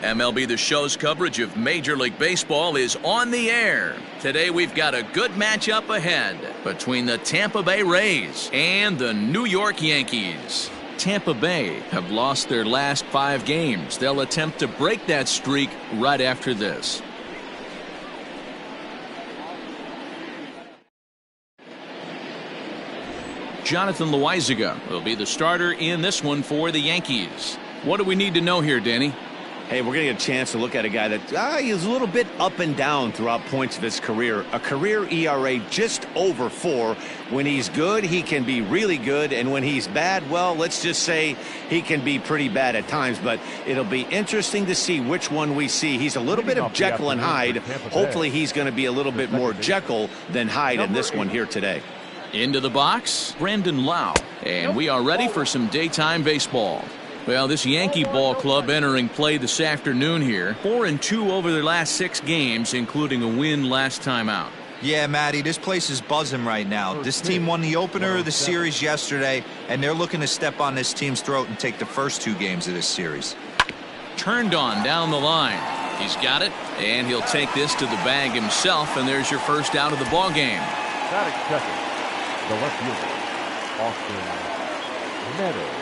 MLB The Show's coverage of Major League Baseball is on the air. Today we've got a good matchup ahead between the Tampa Bay Rays and the New York Yankees. Tampa Bay have lost their last 5 games. They'll attempt to break that streak right after this. Jonathan Loaizaga will be the starter in this one for the Yankees. What do we need to know here, Danny? Hey, we're going to get a chance to look at a guy that he's a little bit up and down throughout points of his career. A career ERA just over 4. When he's good, he can be really good. And when he's bad, well, let's just say he can be pretty bad at times. But it'll be interesting to see which one we see. He's a little bit of Jekyll and Hyde. Hopefully he's going to be a little bit more Jekyll than Hyde in this one here today. Into the box, Brandon Lau. And we are ready for some daytime baseball. Well, this Yankee ball club entering play this afternoon here. 4-2 over their last 6 games, including a win last time out. Yeah, Matty, this place is buzzing right now. This team won the opener of the series yesterday, and they're looking to step on this team's throat and take the first 2 games of this series. Turned on down the line. He's got it, and he'll take this to the bag himself, and there's your first out of the ball game. The left fielder, Austin Meadows.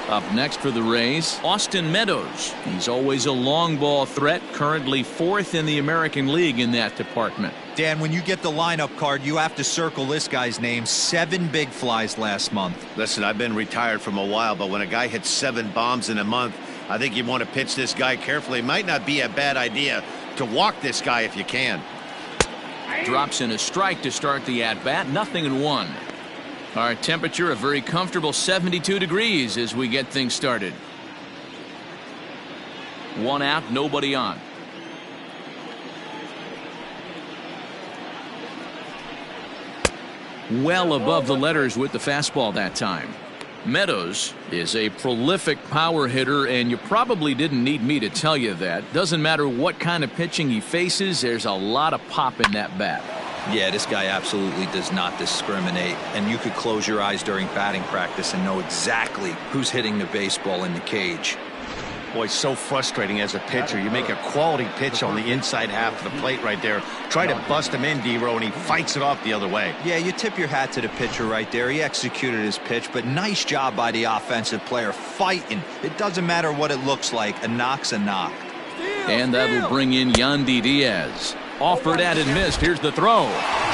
Up next for the Rays, Austin Meadows. He's always a long ball threat, currently 4th in the American League in that department. Dan, when you get the lineup card, you have to circle this guy's name. 7 big flies last month. Listen, I've been retired from a while, but when a guy hits 7 bombs in a month, I think you want to pitch this guy carefully. It might not be a bad idea to walk this guy if you can. Drops in a strike to start the at-bat, 0-1. Our temperature a very comfortable 72 degrees as we get things started. 1 out, nobody on. Well above the letters with the fastball that time. Meadows is a prolific power hitter, and you probably didn't need me to tell you that. Doesn't matter what kind of pitching he faces, there's a lot of pop in that bat. Yeah, this guy absolutely does not discriminate, and you could close your eyes during batting practice and know exactly who's hitting the baseball in the cage. Boy, it's so frustrating as a pitcher. You make a quality pitch on the inside half of the plate right there. Try to bust him in, D-Row, and he fights it off the other way. Yeah, you tip your hat to the pitcher right there. He executed his pitch, but nice job by the offensive player fighting. It doesn't matter what it looks like. A knock's a knock. And that'll bring in Yandy Diaz. Offered at and missed. Here's the throw.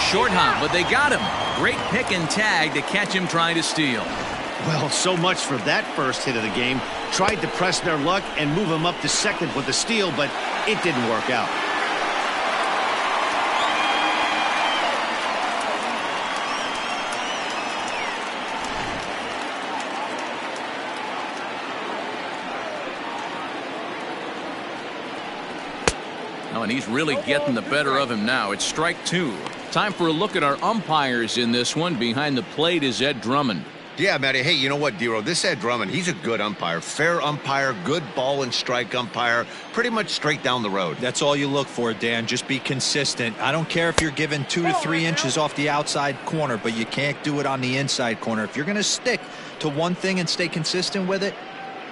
Short hop, but they got him. Great pick and tag to catch him trying to steal. Well, so much for that first hit of the game. Tried to press their luck and move him up to second with the steal, but it didn't work out. Oh, and he's really getting the better of him now. It's strike 2. Time for a look at our umpires in this one. Behind the plate is Ed Drummond. Yeah, Matty. Hey, you know what, D-Row? This Ed Drummond, he's a good umpire. Fair umpire, good ball and strike umpire. Pretty much straight down the road. That's all you look for, Dan. Just be consistent. I don't care if you're given 2 to 3 inches off the outside corner, but you can't do it on the inside corner. If you're going to stick to one thing and stay consistent with it,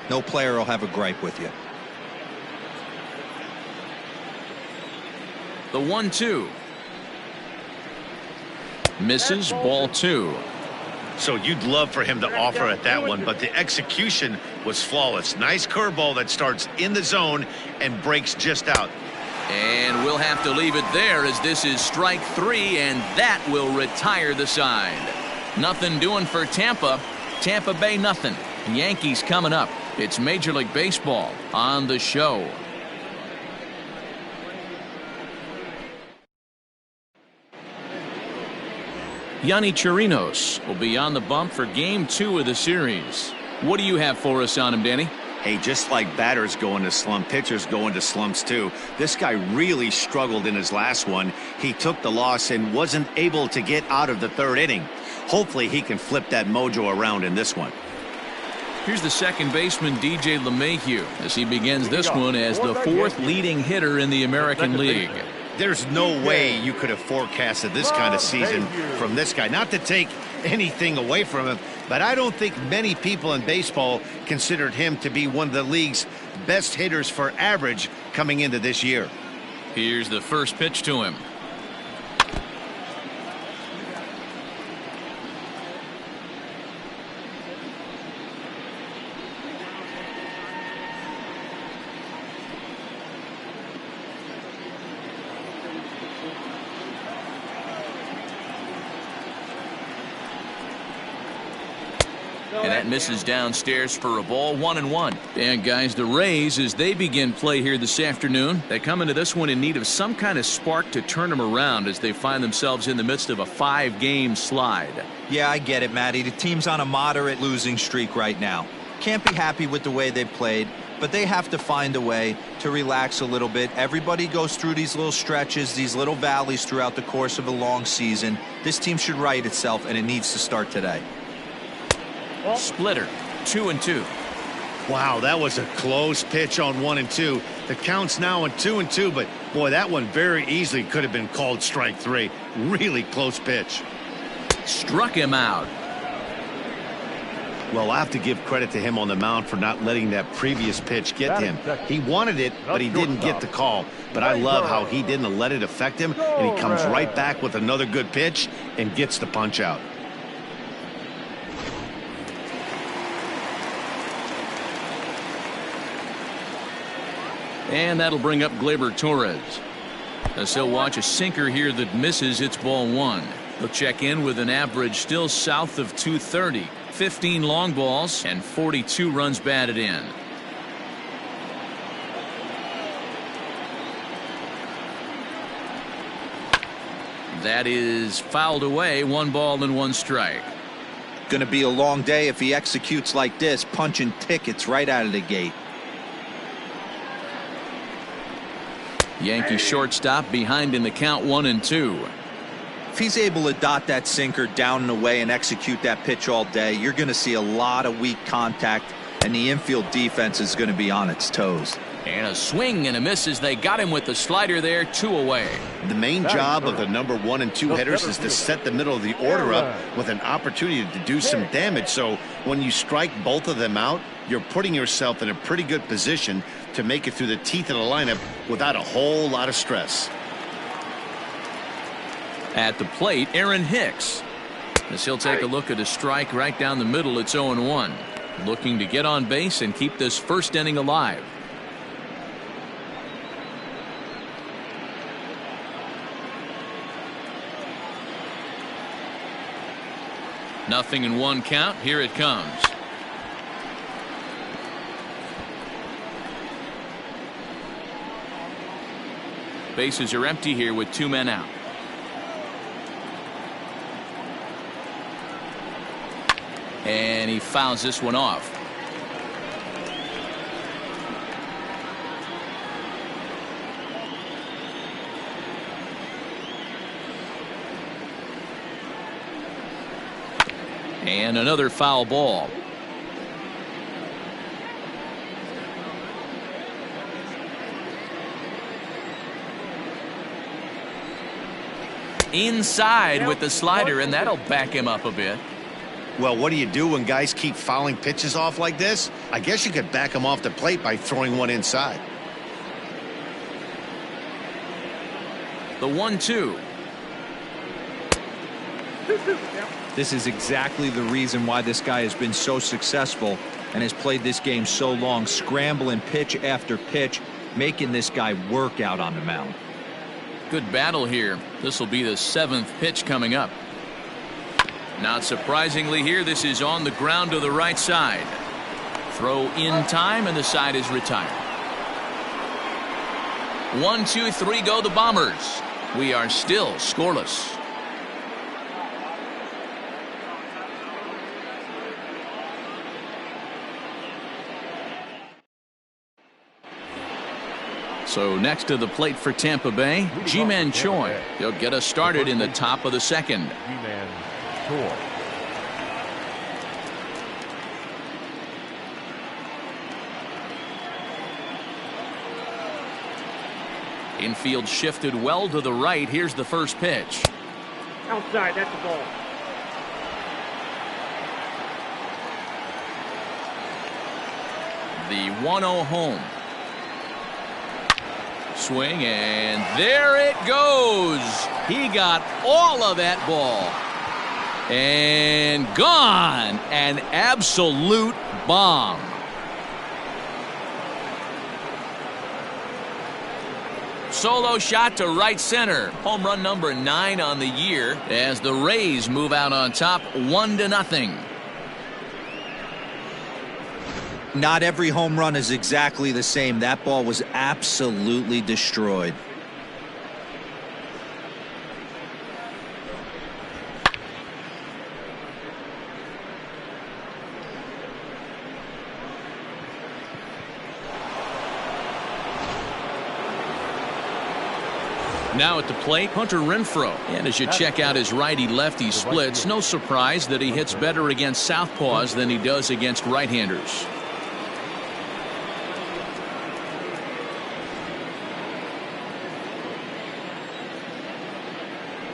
no player will have a gripe with you. The 1-2. Misses, ball 2. So you'd love for him to offer at that one, but the execution was flawless. Nice curveball that starts in the zone and breaks just out. And we'll have to leave it there as this is strike 3, and that will retire the side. Nothing doing for Tampa. Tampa Bay nothing. Yankees coming up. It's Major League Baseball on the show. Yonny Chirinos will be on the bump for game 2 of the series. What do you have for us on him, Danny? Hey, just like batters go into slump, pitchers go into slumps too. This guy really struggled in his last one. He took the loss and wasn't able to get out of the 3rd inning. Hopefully he can flip that mojo around in this one. Here's the second baseman, DJ LeMahieu, as he begins this one as the 4th leading hitter in the American League. There's no way you could have forecasted this kind of season from this guy. Not to take anything away from him, but I don't think many people in baseball considered him to be one of the league's best hitters for average coming into this year. Here's the first pitch to him. And that misses downstairs for a ball, 1-1. And guys, the Rays, as they begin play here this afternoon, they come into this one in need of some kind of spark to turn them around as they find themselves in the midst of a 5-game slide. Yeah, I get it, Matty. The team's on a moderate losing streak right now. Can't be happy with the way they played, but they have to find a way to relax a little bit. Everybody goes through these little stretches, these little valleys throughout the course of a long season. This team should right itself, and it needs to start today. Splitter, 2-2. Wow, that was a close pitch on 1-2. The count's now on 2-2, but boy, that one very easily could have been called strike 3. Really close pitch. Struck him out. Well, I have to give credit to him on the mound for not letting that previous pitch get to him. He wanted it, but he didn't get the call. But I love how he didn't let it affect him, and he comes right back with another good pitch and gets the punch out. And that'll bring up Gleyber Torres. As he'll watch a sinker here that misses. It's ball 1. He'll check in with an average still south of 230. 15 long balls and 42 runs batted in. That is fouled away. 1 ball and 1 strike. Going to be a long day if he executes like this, punching tickets right out of the gate. Yankee shortstop behind in the count, 1-2. If he's able to dot that sinker down and away and execute that pitch all day, you're going to see a lot of weak contact, and the infield defense is going to be on its toes. And a swing and a miss as they got him with the slider there, 2 away. The main job of the number 1 and 2 hitters is to set the middle of the order up with an opportunity to do some damage. So when you strike both of them out, you're putting yourself in a pretty good position to make it through the teeth of the lineup without a whole lot of stress. At the plate, Aaron Hicks. As he'll take a look at a strike right down the middle. It's 0-1. Looking to get on base and keep this first inning alive. Nothing in 1 count. Here it comes. Bases are empty here with 2 men out. And he fouls this one off. And another foul ball. Inside with the slider, and that'll back him up a bit. Well, what do you do when guys keep fouling pitches off like this? I guess you could back them off the plate by throwing one inside. The 1-2. This is exactly the reason why this guy has been so successful and has played this game so long, scrambling pitch after pitch, making this guy work out on the mound. Good battle here. This will be the 7th pitch coming up. Not surprisingly here, this is on the ground to the right side. Throw in time, and the side is retired. 1, 2, 3 go the Bombers. We are still scoreless. So next to the plate for Tampa Bay, Ji-Man Choi. He'll get us started in the top of the 2nd. Ji-Man Choi. Infield shifted well to the right. Here's the first pitch. Outside, that's the ball. the 1-0 home. Swing, and there it goes. He got all of that ball. And gone. An absolute bomb. Solo shot to right center. Home run number 9 on the year as the Rays move out on top 1-0. Not every home run is exactly the same. That ball was absolutely destroyed. Now at the plate, Hunter Renfroe. And as you check out his righty-lefty splits, no surprise that he hits better against southpaws than he does against right-handers.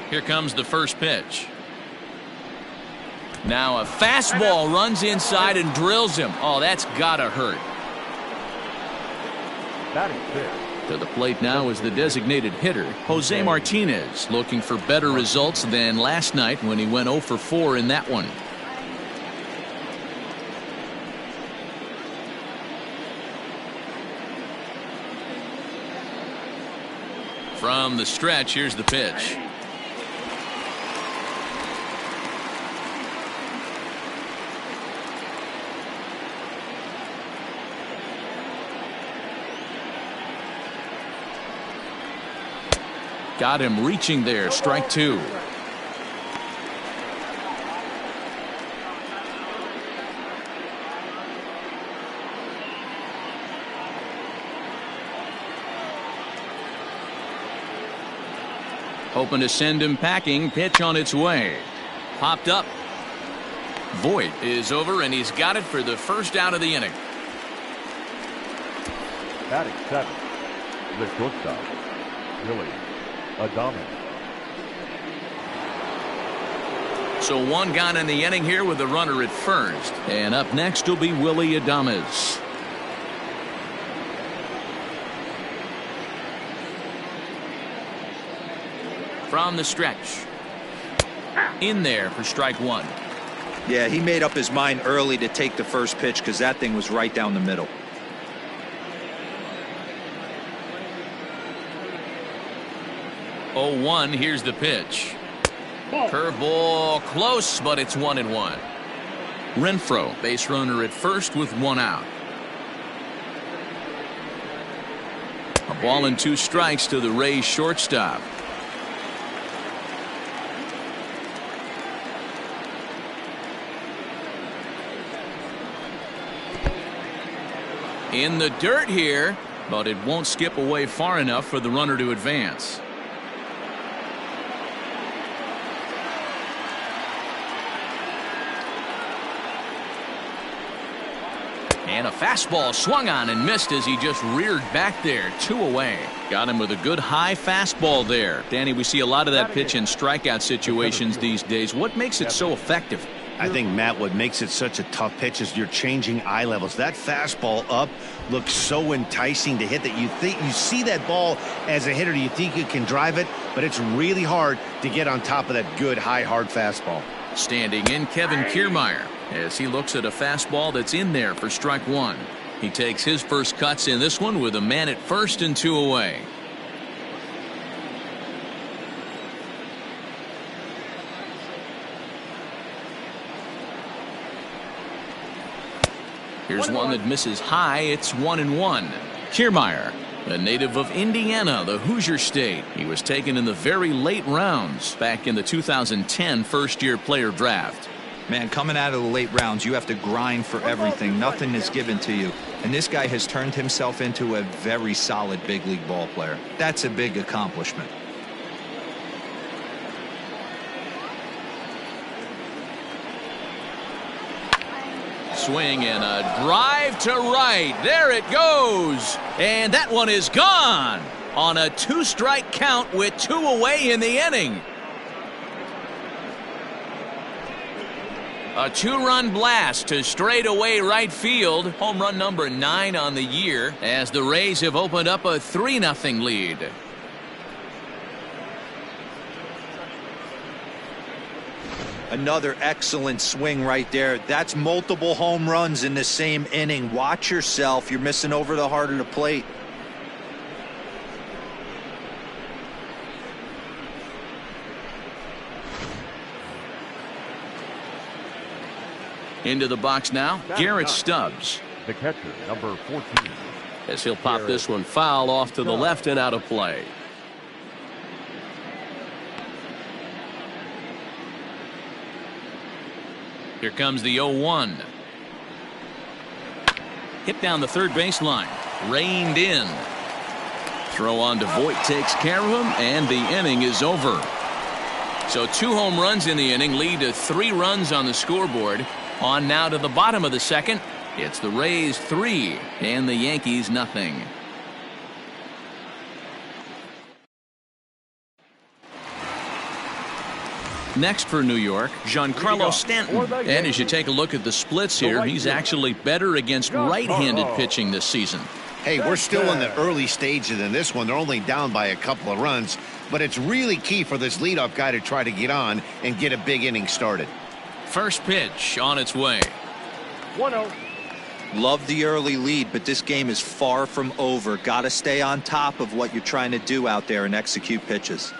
Here comes the first pitch. Now a fastball runs inside and drills him. Oh, that's gotta hurt. Batting fifth. To the plate now is the designated hitter, Jose Martinez, looking for better results than last night when he went 0 for 4 in that one. From the stretch, here's the pitch. Got him reaching there, strike 2. Hoping to send him packing, pitch on its way. Popped up. Voit is over, and he's got it for the first out of the inning. Batting seventh. The shortstop, Willie Adames. So one gone in the inning here with the runner at first. And up next will be Willie Adames. From the stretch. In there for strike 1. Yeah, he made up his mind early to take the first pitch because that thing was right down the middle. Oh, 1, here's the pitch. Curveball close, but it's 1-1. Renfroe, base runner at first with 1 out. A ball and 2 strikes to the Rays shortstop. In the dirt here, but it won't skip away far enough for the runner to advance. And a fastball swung on and missed as he just reared back there. 2 away. Got him with a good high fastball there. Danny, we see a lot of that pitch in strikeout situations these days. What makes it so effective? I think, Matt, what makes it such a tough pitch is you're changing eye levels. That fastball up looks so enticing to hit that you think you see that ball as a hitter. You think you can drive it, but it's really hard to get on top of that good high hard fastball. Standing in, Kevin Kiermaier, as he looks at a fastball that's in there for strike 1. He takes his first cuts in this one with a man at first and 2 away. Here's one that misses high. It's 1-1. Kiermaier, a native of Indiana, the Hoosier State. He was taken in the very late rounds back in the 2010 first-year player draft. Man, coming out of the late rounds, you have to grind for everything. Nothing is given to you. And this guy has turned himself into a very solid big league ball player. That's a big accomplishment. Swing and a drive to right. There it goes. And that one is gone on a 2-strike count with 2 away in the inning. A two-run blast to straightaway right field. Home run number 9 on the year as the Rays have opened up a 3-0 lead. Another excellent swing right there. That's multiple home runs in the same inning. Watch yourself. You're missing over the heart of the plate. Into the box now, Garrett Stubbs. The catcher, number 14. As he'll pop this one foul off to the left and out of play. Here comes the 0-1. Hit down the third baseline. Reined in. Throw on to Voit takes care of him, and the inning is over. So 2 home runs in the inning lead to 3 runs on the scoreboard. On now to the bottom of the second. It's the Rays 3 and the Yankees nothing. Next for New York, Giancarlo Stanton. And as you take a look at the splits here, he's actually better against right-handed pitching this season. Hey, we're still in the early stages in this one. They're only down by a couple of runs, but it's really key for this leadoff guy to try to get on and get a big inning started. First pitch on its way. 1-0. Love the early lead, but this game is far from over. Got to stay on top of what you're trying to do out there and execute pitches.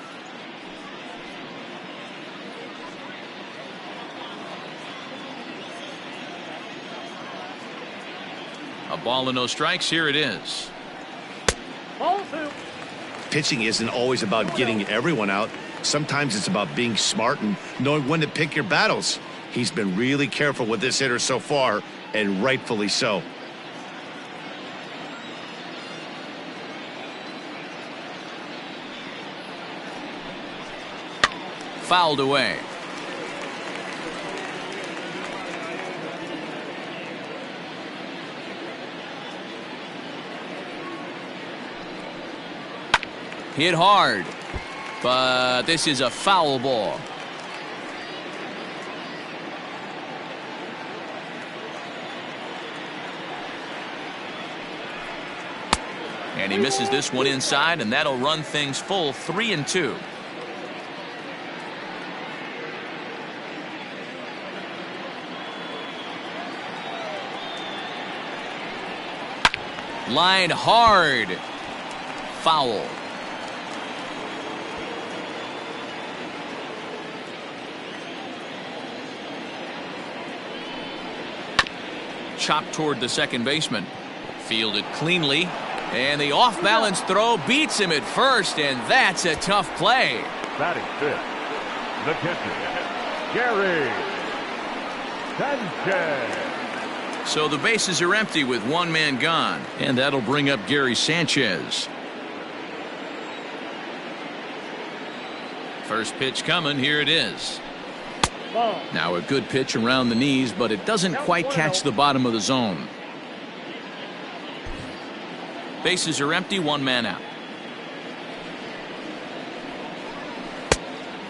A ball and no strikes. Here it is. Ball 2. Pitching isn't always about getting everyone out. Sometimes it's about being smart and knowing when to pick your battles. He's been really careful with this hitter so far, and rightfully so. Fouled away. Hit hard, but this is a foul ball. And he misses this one inside, and that'll run things full 3-2. Line hard. Foul. Chopped toward the second baseman. Fielded cleanly. And the off-balance throw beats him at first, and that's a tough play. Batting fifth, the catcher, Gary Sanchez. So the bases are empty with one man gone, and that'll bring up Gary Sanchez. First pitch coming. Here it is. Ball. Now a good pitch around the knees, but it doesn't quite catch the bottom of the zone. Bases are empty, one man out.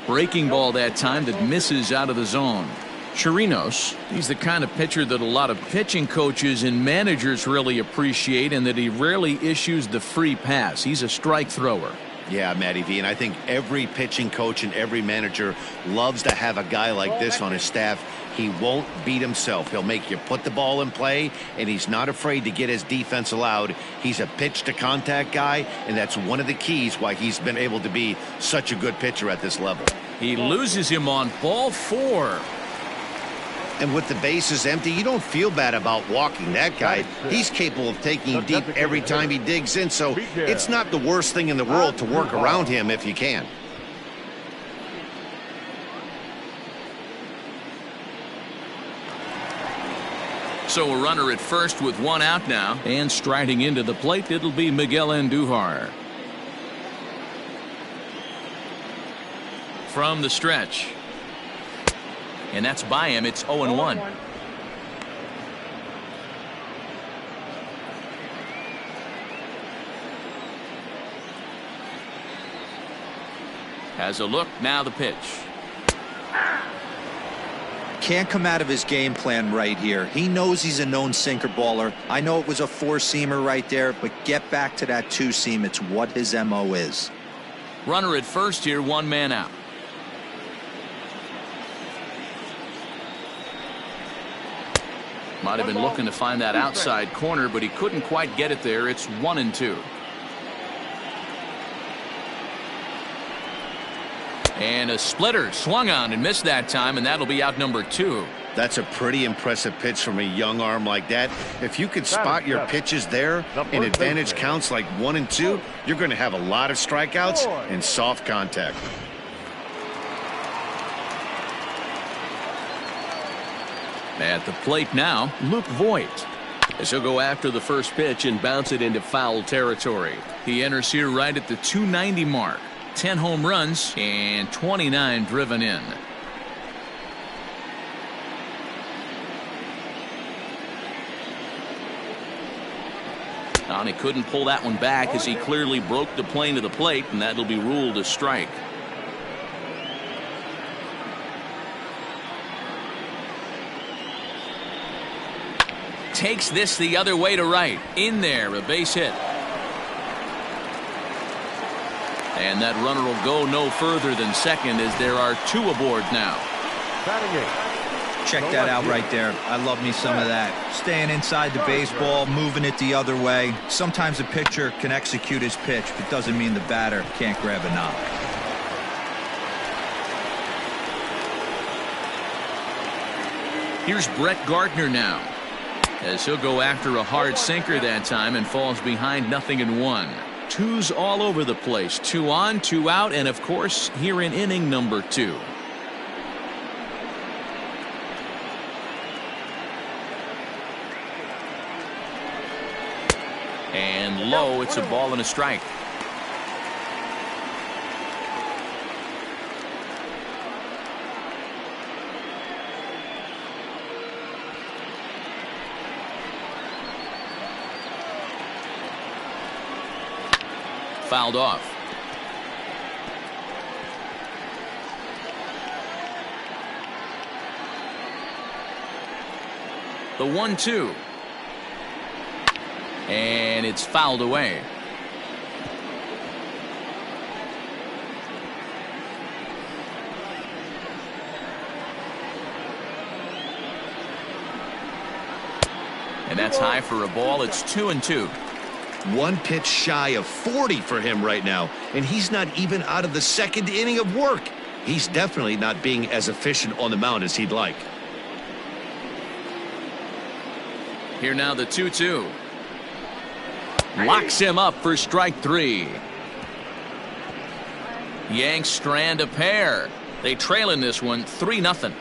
Breaking ball that time that misses out of the zone. Chirinos, he's the kind of pitcher that a lot of pitching coaches and managers really appreciate, and that he rarely issues the free pass. He's a strike thrower. Yeah, Matty V, and I think every pitching coach and every manager loves to have a guy like this on his staff. He won't beat himself. He'll make you put the ball in play, and he's not afraid to get his defense allowed. He's a pitch-to-contact guy, and that's one of the keys why he's been able to be such a good pitcher at this level. He loses him on ball 4. And with the bases empty, you don't feel bad about walking that guy. He's capable of taking deep every time he digs in, so it's not the worst thing in the world to work around him if you can. So a runner at first with one out now, and striding into the plate, it'll be Miguel Andujar. From the stretch. And that's by him. It's 0-1. Has a look. Now the pitch. can't come out of his game plan right here. He knows he's a known sinker baller. I know it was a four-seamer right there, but get back to that two-seam. It's what his MO is. Runner at first here, one man out. Might have been looking to find that outside corner, but he couldn't quite get it there. It's 1-2. And a splitter swung on and missed that time, and that'll be out number 2. That's a pretty impressive pitch from a young arm like that. If you could spot your pitches there in advantage counts like 1 and 2, you're going to have a lot of strikeouts and soft contact. At the plate now, Luke Voigt. As he'll go after the first pitch and bounce it into foul territory. He enters here right at the 290 mark. 10 home runs and 29 driven in. And he couldn't pull that one back as he clearly broke the plane of the plate, and that'll be ruled a strike. Takes this the other way to right. In there, a base hit. And that runner will go no further than second as there are 2 aboard now. Check that out right there. I love me some of that. Staying inside the baseball, moving it the other way. Sometimes a pitcher can execute his pitch, but doesn't mean the batter can't grab a knock. Here's Brett Gardner now, as he'll go after a hard sinker that time and falls behind 0-1. 2's all over the place. 2 on, 2 out, and of course here in inning number 2. And low, it's a ball and a strike. Fouled off. The 1-2. And it's fouled away. And that's high for a ball. It's 2-2. 1 pitch shy of 40 for him right now, and he's not even out of the 2nd inning of work. He's definitely not being as efficient on the mound as he'd like. Here now the 2-2. Locks him up for strike 3. Yanks strand a pair. They trail in this one 3-0.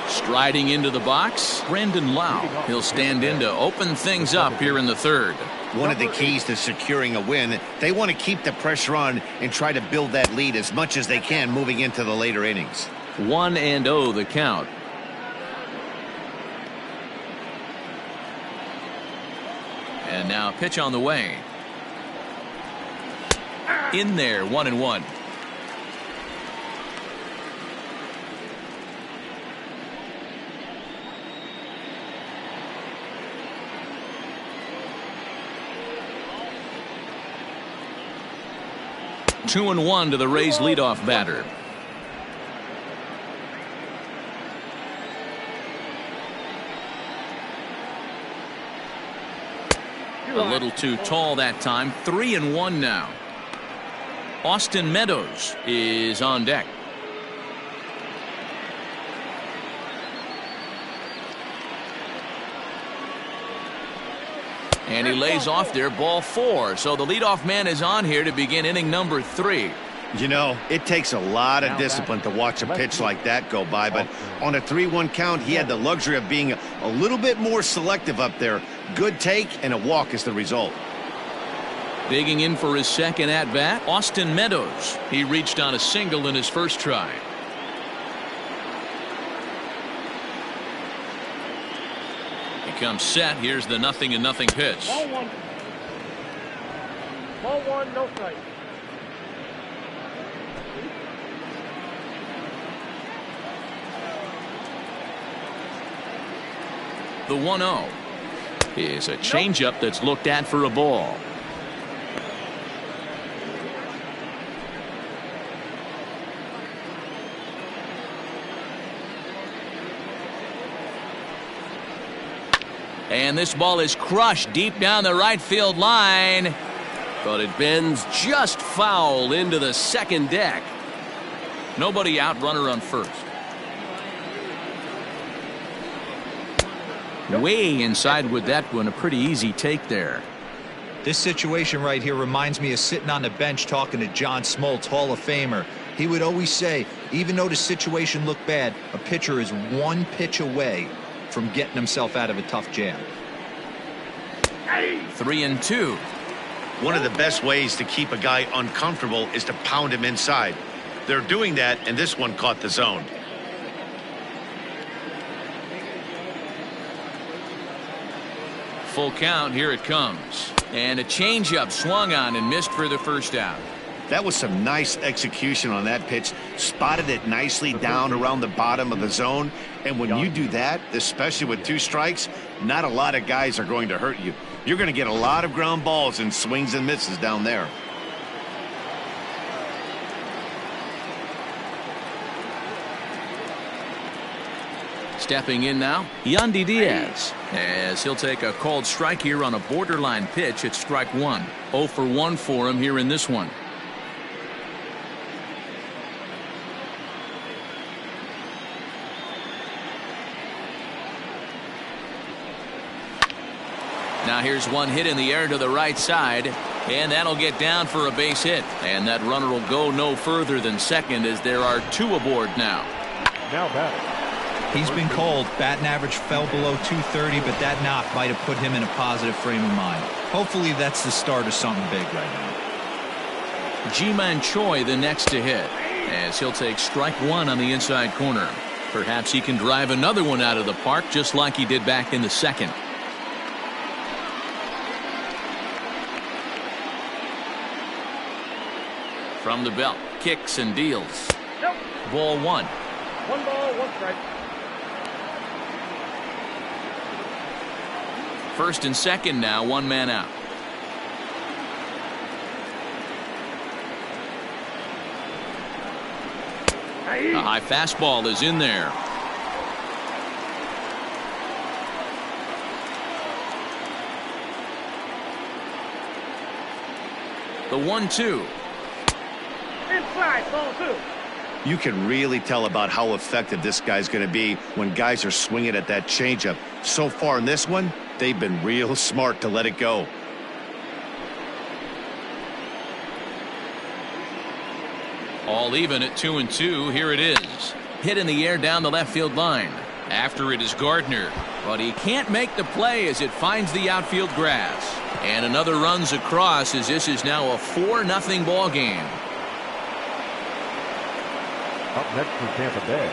Striding into the box, Brandon Lau. He'll stand in to open things up here in the 3rd. One of the keys to securing a win, they want to keep the pressure on and try to build that lead as much as they can moving into the later innings. 1-0 the count. And now pitch on the way. In there, 1-1. Two and 1 to the Rays leadoff batter. A little too tall that time. 3-1 now. Austin Meadows is on deck. And he lays off there, ball 4. So the leadoff man is on here to begin inning number 3. You know, it takes a lot of discipline to watch a pitch like that go by, but on a 3-1 count, he had the luxury of being a little bit more selective up there. Good take, and a walk is the result. Digging in for his second at-bat, Austin Meadows. He reached on a single in his first try. He comes set. Here's the 0-0 pitch. Ball one, no strike. The 1-0 is a changeup that's looked at for a ball. And this ball is crushed deep down the right field line. But it bends just foul into the second deck. Nobody out, runner on first. Way inside with that one, a pretty easy take there. This situation right here reminds me of sitting on the bench talking to John Smoltz, Hall of Famer. He would always say, even though the situation looked bad, a pitcher is one pitch away from getting himself out of a tough jam. 3-2. One of the best ways to keep a guy uncomfortable is to pound him inside. They're doing that, and this one caught the zone. Full count, here it comes. And a changeup swung on and missed for the first out. That was some nice execution on that pitch. Spotted it nicely down around the bottom of the zone. And when you do that, especially with 2 strikes, not a lot of guys are going to hurt you. You're going to get a lot of ground balls and swings and misses down there. Stepping in now, Yandy Diaz, as he'll take a called strike here on a borderline pitch at strike 1. 0 for 1 for him here in this one. Now here's one hit in the air to the right side, and that'll get down for a base hit. And that runner will go no further than second as there are 2 aboard now. Now batting. He's been called. Batting average fell below 230, but that knock might have put him in a positive frame of mind. Hopefully that's the start of something big right now. Ji-Man Choi the next to hit, as he'll take strike 1 on the inside corner. Perhaps he can drive another one out of the park just like he did back in the second. From the belt, kicks and deals. Nope. Ball 1. 1 ball, 1 strike. First and second now, 1 man out. A high fastball is in there. The 1-2. Inside, ball 2. You can really tell about how effective this guy's going to be when guys are swinging at that changeup. So far in this one, they've been real smart to let it go. All even at 2-2. Here it is. Hit in the air down the left field line. After it is Gardner, but he can't make the play as it finds the outfield grass. And another runs across as this is now a 4-0 ball game. Up next for Tampa Bay.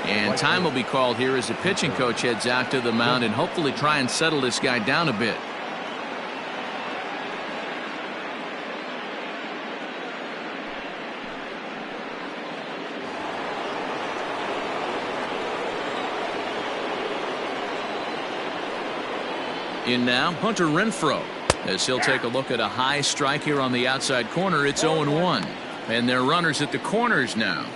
And time will be called here as the pitching coach heads out to the mound and hopefully try and settle this guy down a bit. In now, Hunter Renfroe, as he'll take a look at a high strike here on the outside corner. It's 0-1. And they're runners at the corners now.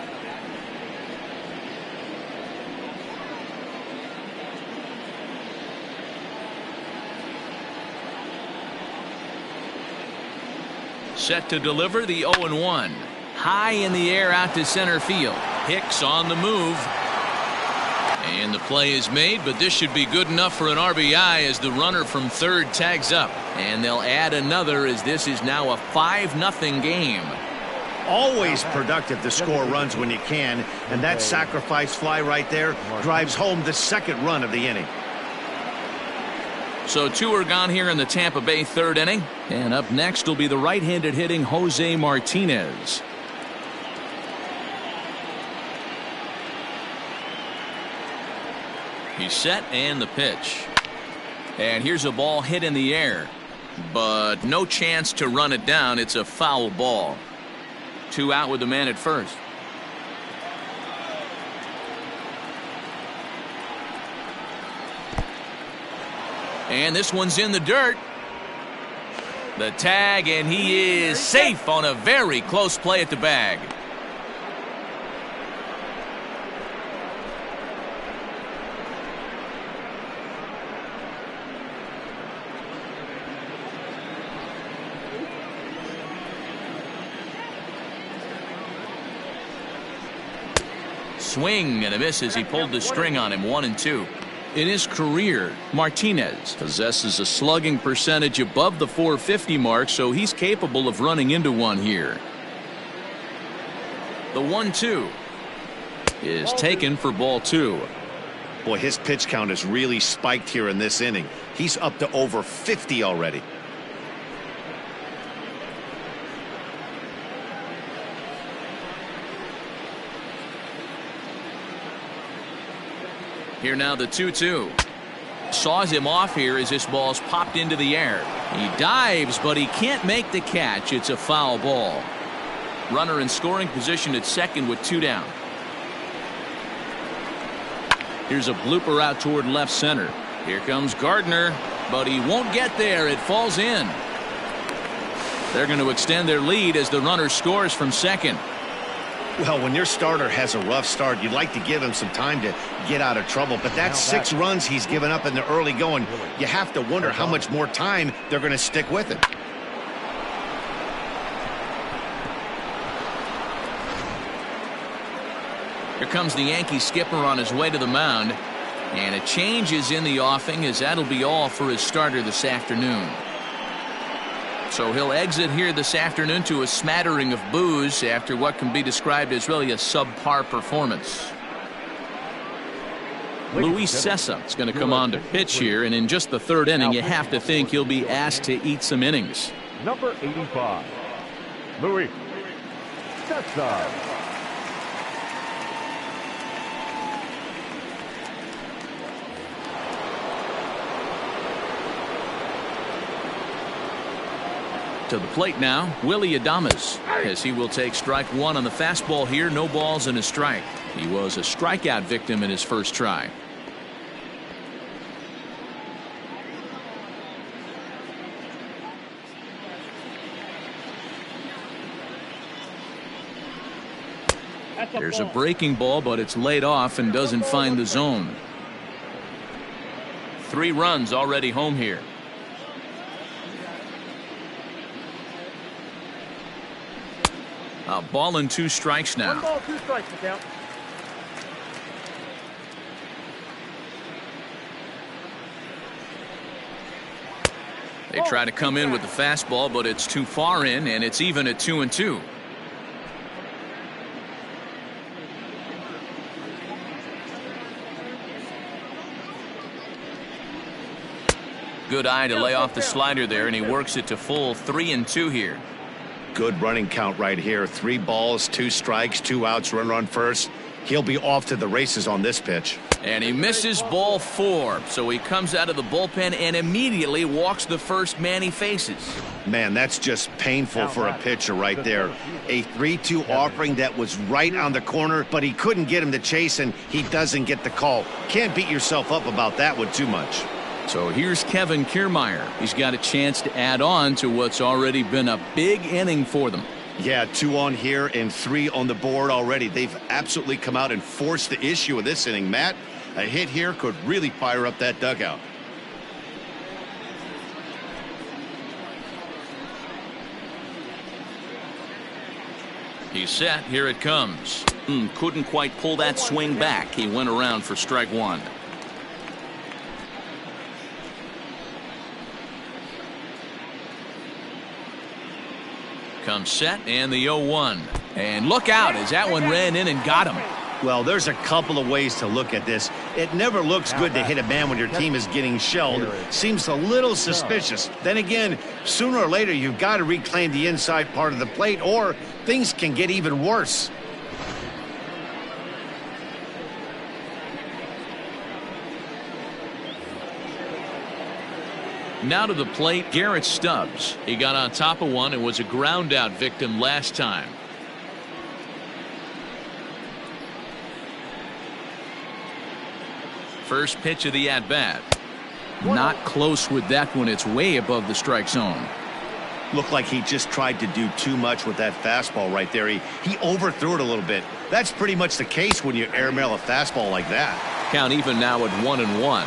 Set to deliver the 0-1. High in the air out to center field. Hicks on the move. And the play is made, but this should be good enough for an RBI as the runner from third tags up. And they'll add another as this is now a 5-0 game. Always productive to score runs when you can, and that sacrifice fly right there drives home the second run of the inning. So 2 are gone here in the Tampa Bay third inning. And up next will be the right-handed hitting Jose Martinez. He's set and the pitch. And here's a ball hit in the air. but no chance to run it down. It's a foul ball. 2 out with the man at first. And this one's in the dirt. The tag, and he is safe on a very close play at the bag. Swing and a miss as he pulled the string on him. 1-2. In his career, Martinez possesses a slugging percentage above the .450 mark, so he's capable of running into one here. The 1-2 is taken for ball 2. Boy, his pitch count has really spiked here in this inning. He's up to over 50 already. Here now the 2-2. Saws him off here as this ball's popped into the air. He dives, but he can't make the catch. It's a foul ball. Runner in scoring position at second with 2 down. Here's a blooper out toward left center. Here comes Gardner, but he won't get there. It falls in. They're going to extend their lead as the runner scores from second. Well, when your starter has a rough start, you'd like to give him some time to get out of trouble. But that's 6 runs he's given up in the early going. You have to wonder how much more time they're going to stick with it. Here comes the Yankee skipper on his way to the mound. And a change is in the offing, as that'll be all for his starter this afternoon. So he'll exit here this afternoon to a smattering of boos after what can be described as really a subpar performance. Luis Cessa is going to come on to pitch here, and in just the 3rd inning, you have to think he'll be asked to eat some innings. Number 85, Luis Cessa. To the plate now, Willie Adames, as he will take strike 1 on the fastball here. No balls and a strike. He was a strikeout victim in his first try. There's a breaking ball, but it's laid off and doesn't find the zone. 3 runs already home here. A ball and 2 strikes now. 1 ball, 2 strikes to count. They try to come in with the fastball, but it's too far in, and it's even at 2-2. Good eye to lay off the slider there, and he works it to full 3-2 here. Good running count right here. 3 balls, 2 strikes, 2 outs, runner on first. He'll be off to the races on this pitch. And he misses ball 4, so he comes out of the bullpen and immediately walks the first man he faces. Man, that's just painful for a pitcher right there. A 3-2 offering that was right on the corner, but he couldn't get him to chase, and he doesn't get the call. Can't beat yourself up about that one too much. So here's Kevin Kiermaier. He's got a chance to add on to what's already been a big inning for them. Yeah, 2 on here and 3 on the board already. They've absolutely come out and forced the issue of this inning. Matt, a hit here could really fire up that dugout. He's set. Here it comes. Couldn't quite pull that swing back. He went around for strike 1. Comes set, and the 0-1. And look out as that one ran in and got him. Well, there's a couple of ways to look at this. It never looks good to hit a man when your team is getting shelled. Seems a little suspicious. Then again, sooner or later, you've got to reclaim the inside part of the plate, or things can get even worse. Now to the plate, Garrett Stubbs. He got on top of one and was a ground out victim last time. First pitch of the at bat. Not close with that one. It's way above the strike zone. Looked like he just tried to do too much with that fastball right there. He overthrew it a little bit. That's pretty much the case when you airmail a fastball like that. Count even now at 1-1.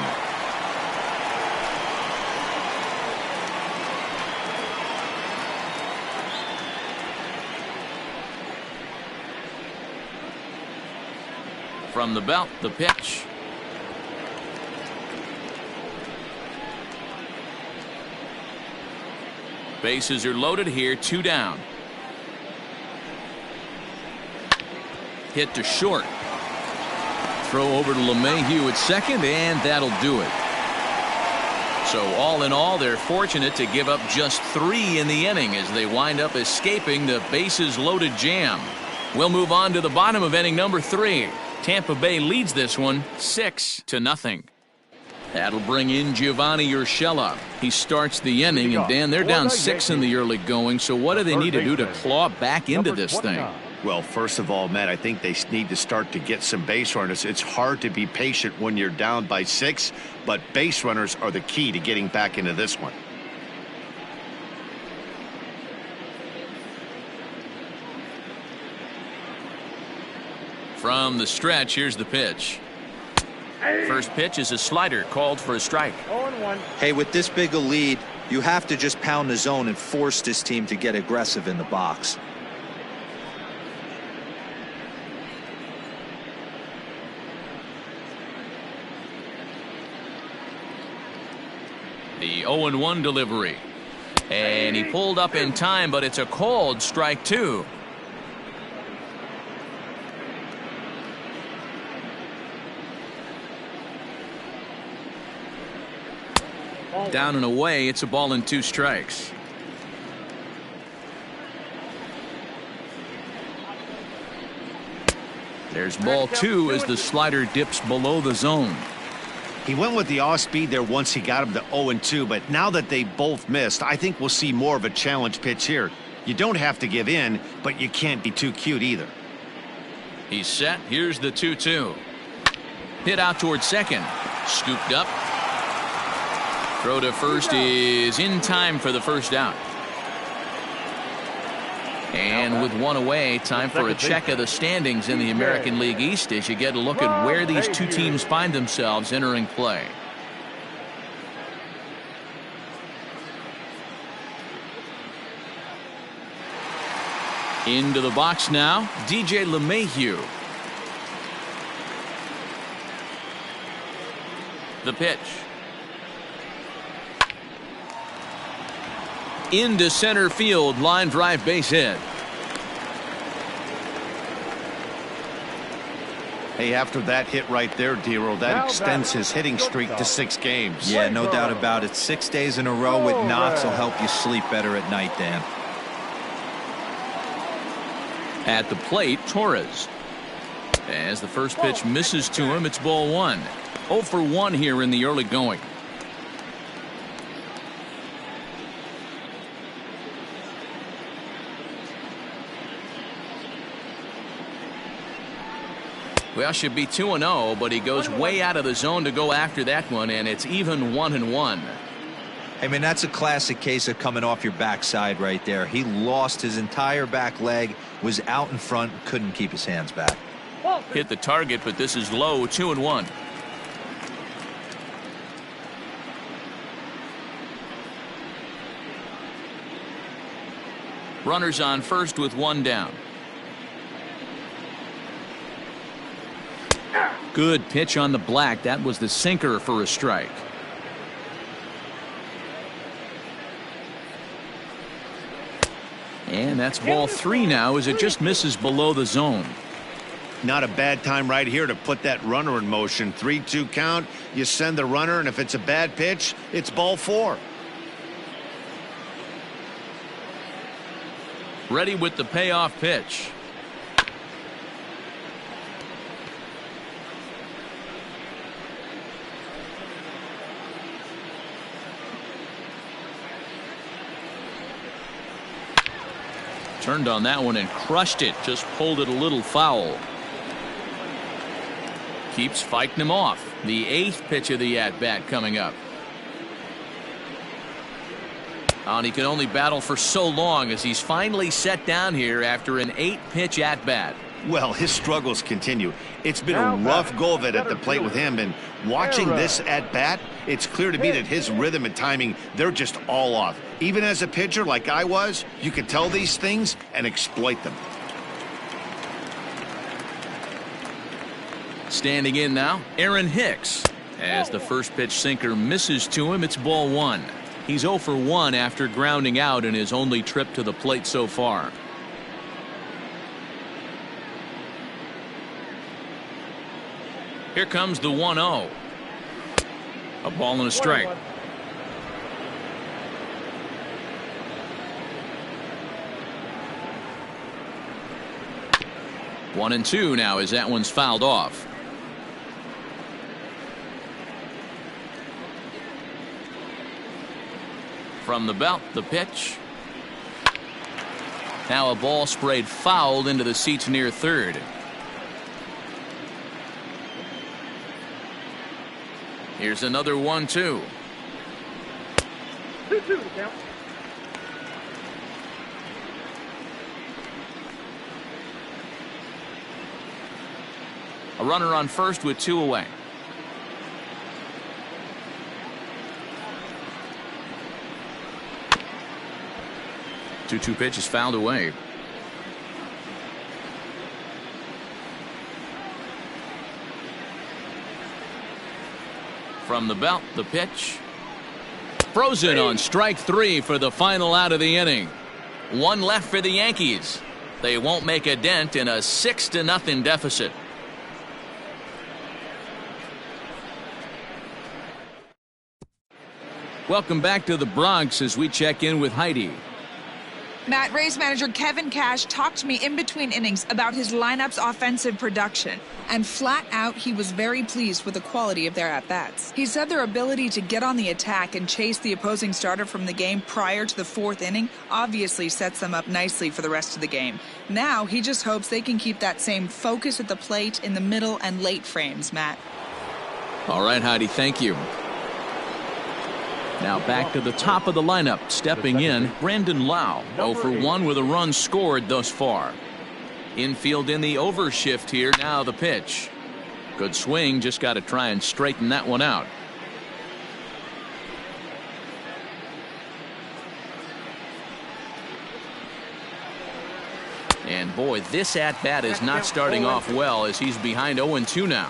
From the belt, the pitch. Bases are loaded here, 2 down. Hit to short. Throw over to LeMahieu at second, and that'll do it. So all in all, they're fortunate to give up just 3 in the inning as they wind up escaping the bases loaded jam. We'll move on to the bottom of inning number 3. Tampa Bay leads this one 6-0. That'll bring in Giovanni Urshela. He starts the inning, and Dan, they're down 6 in the early going, so what do they need to do to claw back into this thing? Well, first of all, Matt, I think they need to start to get some base runners. It's hard to be patient when you're down by 6, but base runners are the key to getting back into this one. From the stretch, here's the pitch. First pitch is a slider called for a strike. 0-1. Hey, with this big a lead, you have to just pound the zone and force this team to get aggressive in the box. The 0-1 delivery. And he pulled up in time, but it's a called strike 2. Down and away, it's a ball and 2 strikes. There's ball 2 as the slider dips below the zone. He went with the off speed there once he got him to 0-2, but now that they both missed, I think we'll see more of a challenge pitch here. You don't have to give in, but you can't be too cute either. He's set. Here's the 2-2. Hit out towards second. Scooped up. Throw to first is in time for the first out. And with 1 away, time for a check of the standings in the American League East as you get a look at where these 2 teams find themselves entering play. Into the box now, DJ LeMahieu. The pitch. Into center field, line drive, base hit. Hey, after that hit right there, Dero, that extends his hitting streak to 6 games. Yeah, no doubt about it. 6 days in a row with knocks will help you sleep better at night, Dan. At the plate, Torres. As the first pitch misses to him, it's ball 1. 0 for 1 here in the early going. Well, should be 2-0, but he goes way out of the zone to go after that one, and it's even 1-1. I mean, that's a classic case of coming off your backside right there. He lost his entire back leg, was out in front, couldn't keep his hands back. Hit the target, but this is low, 2-1. Runners on first with 1 down. Good pitch on the black. That was the sinker for a strike. And that's ball 3 now as it just misses below the zone. Not a bad time right here to put that runner in motion. 3-2 count. You send the runner, and if it's a bad pitch, it's ball 4. Ready with the payoff pitch. Turned on that one and crushed it. Just pulled it a little foul. Keeps fighting him off. The 8th pitch of the at-bat coming up. And he can only battle for so long as he's finally set down here after an 8-pitch at-bat. Well, his struggles continue. It's been a rough go of it at the plate with him, and watching this at-bat, it's clear to me that his rhythm and timing, they're just all off. Even as a pitcher like I was, you could tell these things and exploit them. Standing in now, Aaron Hicks. As the first pitch sinker misses to him, it's ball 1. He's 0 for 1 after grounding out in his only trip to the plate so far. Here comes the 1-0. A ball and a strike. 1-2 now as that one's fouled off. From the belt, the pitch. Now a ball sprayed fouled into the seats near third. Here's another 1-2. 2-2 to count. A runner on first with 2 away. Two pitch is fouled away. From the belt, the pitch. Frozen on strike 3 for the final out of the inning. 1 left for the Yankees. They won't make a dent in a 6-0 deficit. Welcome back to the Bronx as we check in with Heidi. Matt, Rays manager Kevin Cash talked to me in between innings about his lineup's offensive production. And flat out, he was very pleased with the quality of their at-bats. He said their ability to get on the attack and chase the opposing starter from the game prior to the 4th inning obviously sets them up nicely for the rest of the game. Now, he just hopes they can keep that same focus at the plate in the middle and late frames, Matt. All right, Heidi, thank you. Now back to the top of the lineup. Stepping in, Brandon Lau. 0 for 1 with a run scored thus far. Infield in the overshift here. Now the pitch. Good swing. Just got to try and straighten that one out. And boy, this at-bat is not starting off well as he's behind 0-2 now.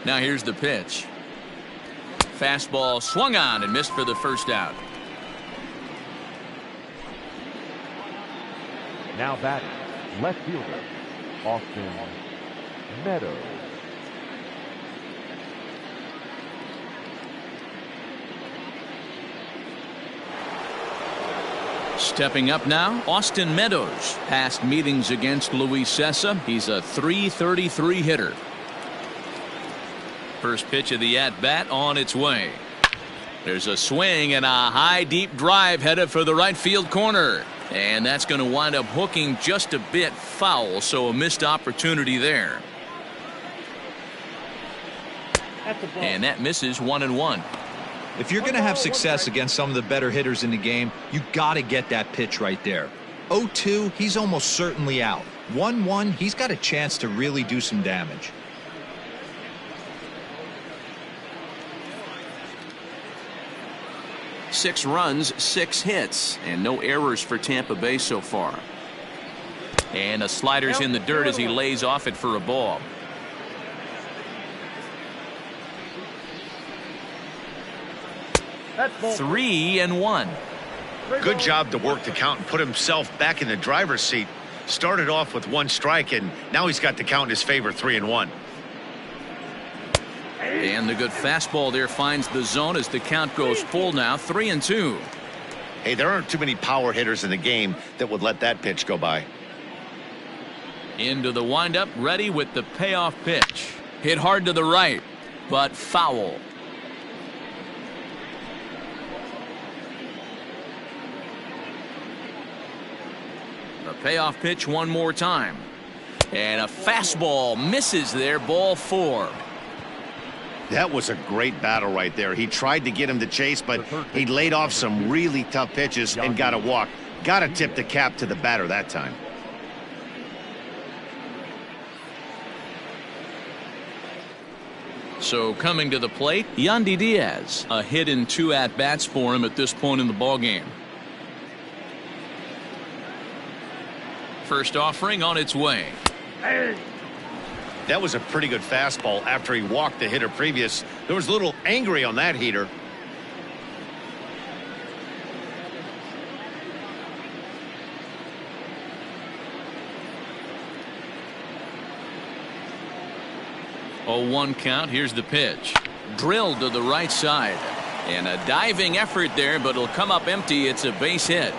Now here's the pitch. Fastball swung on and missed for the first out. Now batting, left fielder, Austin Meadows. Stepping up now, Austin Meadows. Past meetings against Luis Cessa, he's a .333 hitter. First pitch of the at-bat on its way. There's a swing and a high deep drive headed for the right field corner. And that's going to wind up hooking just a bit foul, so a missed opportunity there. And that misses 1-1. If you're going to have success against some of the better hitters in the game, you got to get that pitch right there. 0-2, he's almost certainly out. 1-1, he's got a chance to really do some damage. Six runs, 6 hits, and no errors for Tampa Bay so far. And a slider's in the dirt as he lays off it for a ball. That's ball. 3-1. Good job to work the count and put himself back in the driver's seat. Started off with 1 strike, and now he's got the count in his favor, 3-1. And the good fastball there finds the zone as the count goes full now, 3-2. Hey, there aren't too many power hitters in the game that would let that pitch go by. Into the windup, ready with the payoff pitch. Hit hard to the right. but foul. The payoff pitch one more time. And a fastball misses there, ball 4. That was a great battle right there. He tried to get him to chase, but he laid off some really tough pitches and got a walk. Got to tip the cap to the batter that time. So coming to the plate, Yandy Diaz. A hit in 2 at-bats for him at this point in the ballgame. First offering on its way. That was a pretty good fastball after he walked the hitter previous. There was a little angry on that heater. Oh, 1 count. Here's the pitch. Drilled to the right side. And a diving effort there, but it'll come up empty. It's a base hit.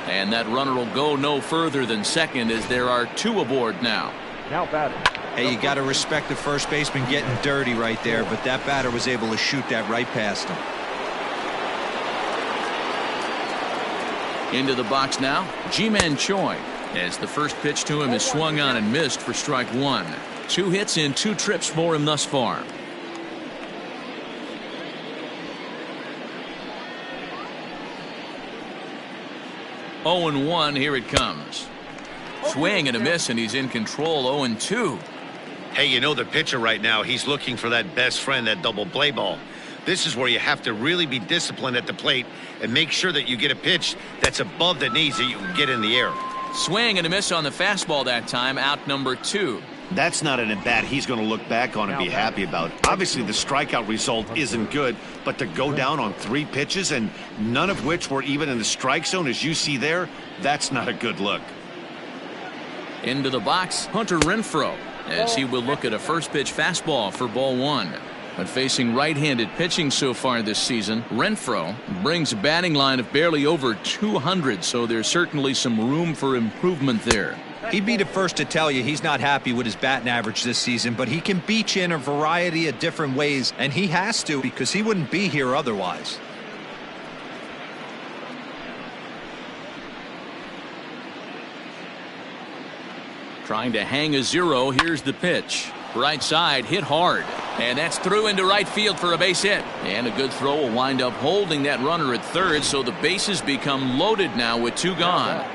And that runner will go no further than second as there are 2 aboard now. Now batting. Hey, you got to respect the first baseman getting dirty right there, but that batter was able to shoot that right past him. Into the box now, Ji-Man Choi, as the first pitch to him is swung on and missed for strike 1. 2 hits in 2 trips for him thus far. Oh and 1, here it comes. Swing and a miss, and he's in control. 0 and 2. Hey, you know the pitcher right now, he's looking for that best friend, that double play ball. This is where you have to really be disciplined at the plate and make sure that you get a pitch that's above the knees that you can get in the air. Swing and a miss on the fastball that time, out number 2. That's not an at-bat he's going to look back on and be happy about. Obviously, the strikeout result isn't good, but to go down on 3 pitches and none of which were even in the strike zone, as you see there, that's not a good look. Into the box, Hunter Renfroe, as he will look at a first pitch fastball for ball 1. But facing right-handed pitching so far this season, Renfroe brings a batting line of barely over 200, so there's certainly some room for improvement there. He'd be the first to tell you he's not happy with his batting average this season, but he can beat you in a variety of different ways, and he has to because he wouldn't be here otherwise. Trying to hang a 0. Here's the pitch. Right side, hit hard. And that's through into right field for a base hit. And a good throw will wind up holding that runner at third, so the bases become loaded now with 2 gone.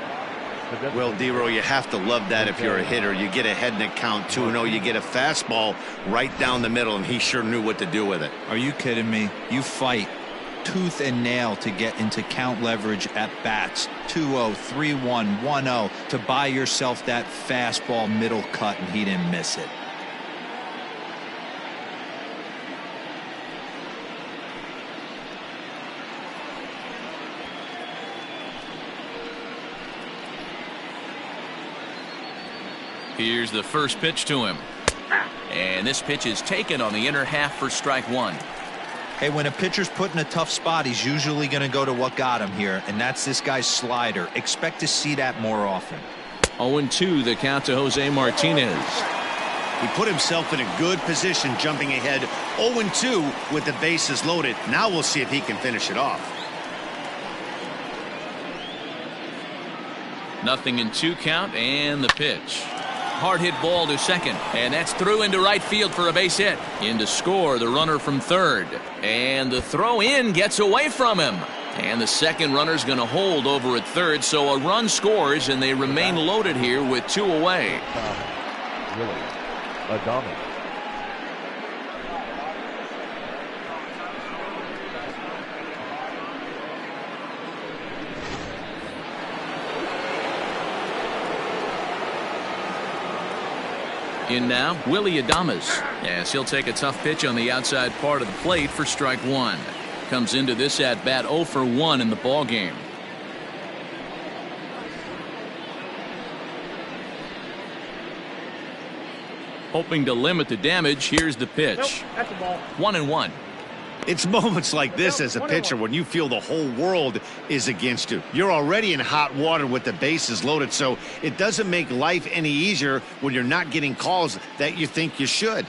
Well, D-Row, you have to love that if you're a hitter. You get ahead in the count 2-0. You get a fastball right down the middle, and he sure knew what to do with it. Are you kidding me? You fight tooth and nail to get into count leverage at bats. 2-0, 3-1, 1-0 to buy yourself that fastball middle cut, and he didn't miss it. Here's the first pitch to him. And this pitch is taken on the inner half for strike 1. Hey, when a pitcher's put in a tough spot, he's usually going to go to what got him here, and that's this guy's slider. Expect to see that more often. 0-2, the count to Jose Martinez. He put himself in a good position jumping ahead 0-2 with the bases loaded. Now we'll see if he can finish it off. 0-2 count, and the pitch. Hard hit ball to second, and that's through into right field for a base hit. In to score the runner from third, and the throw in gets away from him, and the second runner's going to hold over at third, so a run scores and they remain loaded here with 2 away. Really, Adames. In now, Willie Adames, as he'll take a tough pitch on the outside part of the plate for strike 1. Comes into this at bat 0 for 1 in the ball game. Hoping to limit the damage, here's the pitch. Nope, that's a ball. 1-1. It's moments like this as a pitcher when you feel the whole world is against you. You're already in hot water with the bases loaded, so it doesn't make life any easier when you're not getting calls that you think you should.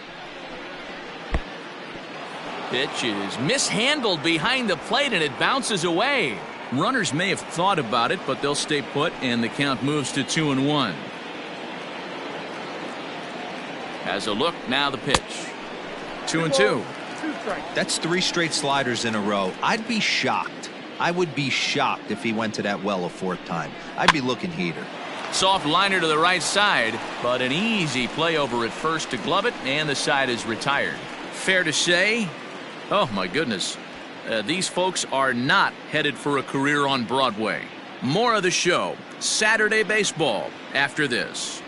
Pitch is mishandled behind the plate and it bounces away. Runners may have thought about it, but they'll stay put and the count moves to 2-1. Has a look, now the pitch. 2-2. That's 3 straight sliders in a row. I'd be shocked. I would be shocked if he went to that well a 4th time. I'd be looking heater. Soft liner to the right side, but an easy play over at first to glove it, and the side is retired. Fair to say, oh my goodness, these folks are not headed for a career on Broadway. More of the show, Saturday Baseball, after this.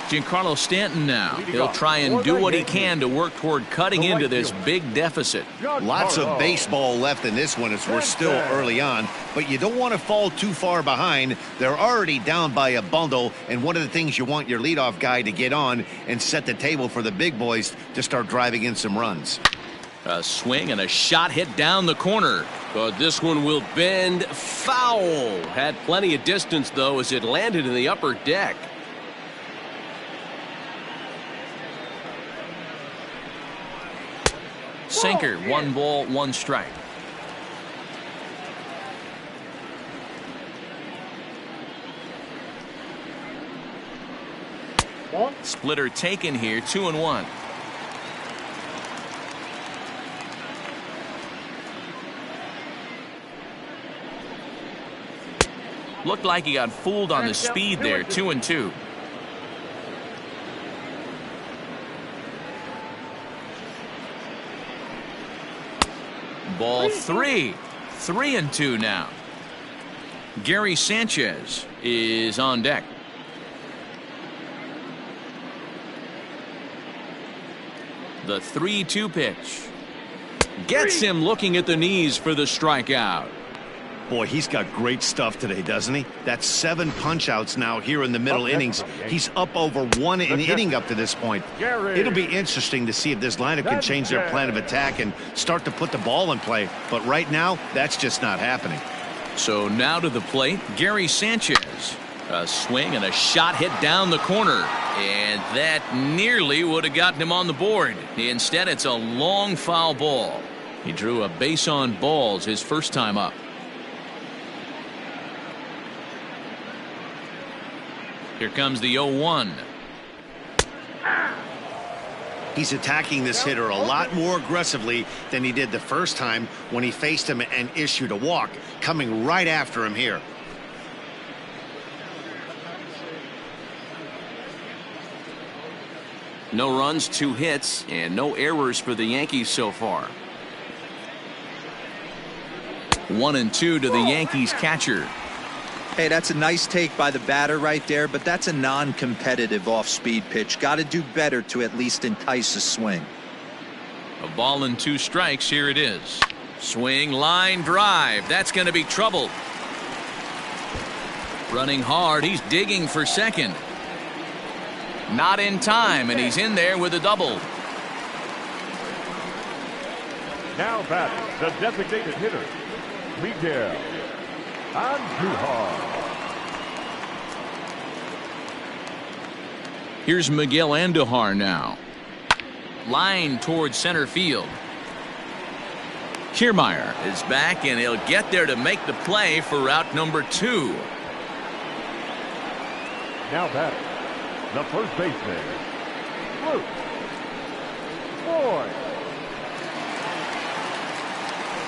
Giancarlo Stanton now. He'll try and do what he can to work toward cutting into this big deficit. Lots of baseball left in this one as we're still early on, but you don't want to fall too far behind. They're already down by a bundle, and one of the things you want your leadoff guy to get on and set the table for the big boys to start driving in some runs. A swing and a shot hit down the corner. But this one will bend foul. Had plenty of distance, though, as it landed in the upper deck. Sinker, 1 ball, 1 strike. Splitter taken here, 2-1. Looked like he got fooled on the speed there, 2-2. Ball 3. 3-2 now. Gary Sanchez is on deck. The 3-2 pitch. Gets him looking at the knees for the strikeout. Boy, he's got great stuff today, doesn't he? That's 7 punch-outs now here in the middle innings. He's up over 1 an inning up to this point. It'll be interesting to see if this lineup can change their plan of attack and start to put the ball in play. But right now, that's just not happening. So now to the plate, Gary Sanchez. A swing and a shot hit down the corner. And that nearly would have gotten him on the board. Instead, it's a long foul ball. He drew a base on balls his first time up. Here comes the 0-1. He's attacking this hitter a lot more aggressively than he did the first time when he faced him and issued a walk, coming right after him here. No runs, 2 hits, and no errors for the Yankees so far. 1-2 to the Yankees catcher. Hey, that's a nice take by the batter right there, but that's a non-competitive off-speed pitch. Got to do better to at least entice a swing. A ball and 2 strikes. Here it is. Swing, line drive. That's going to be trouble. Running hard. He's digging for second. Not in time, and he's in there with a double. Now batting, the designated hitter, Miguel Andujar. Here's Miguel Andujar now. Line towards center field. Kiermaier is back, and he'll get there to make the play for route number 2. Now batting, the first baseman, Luke Voigt.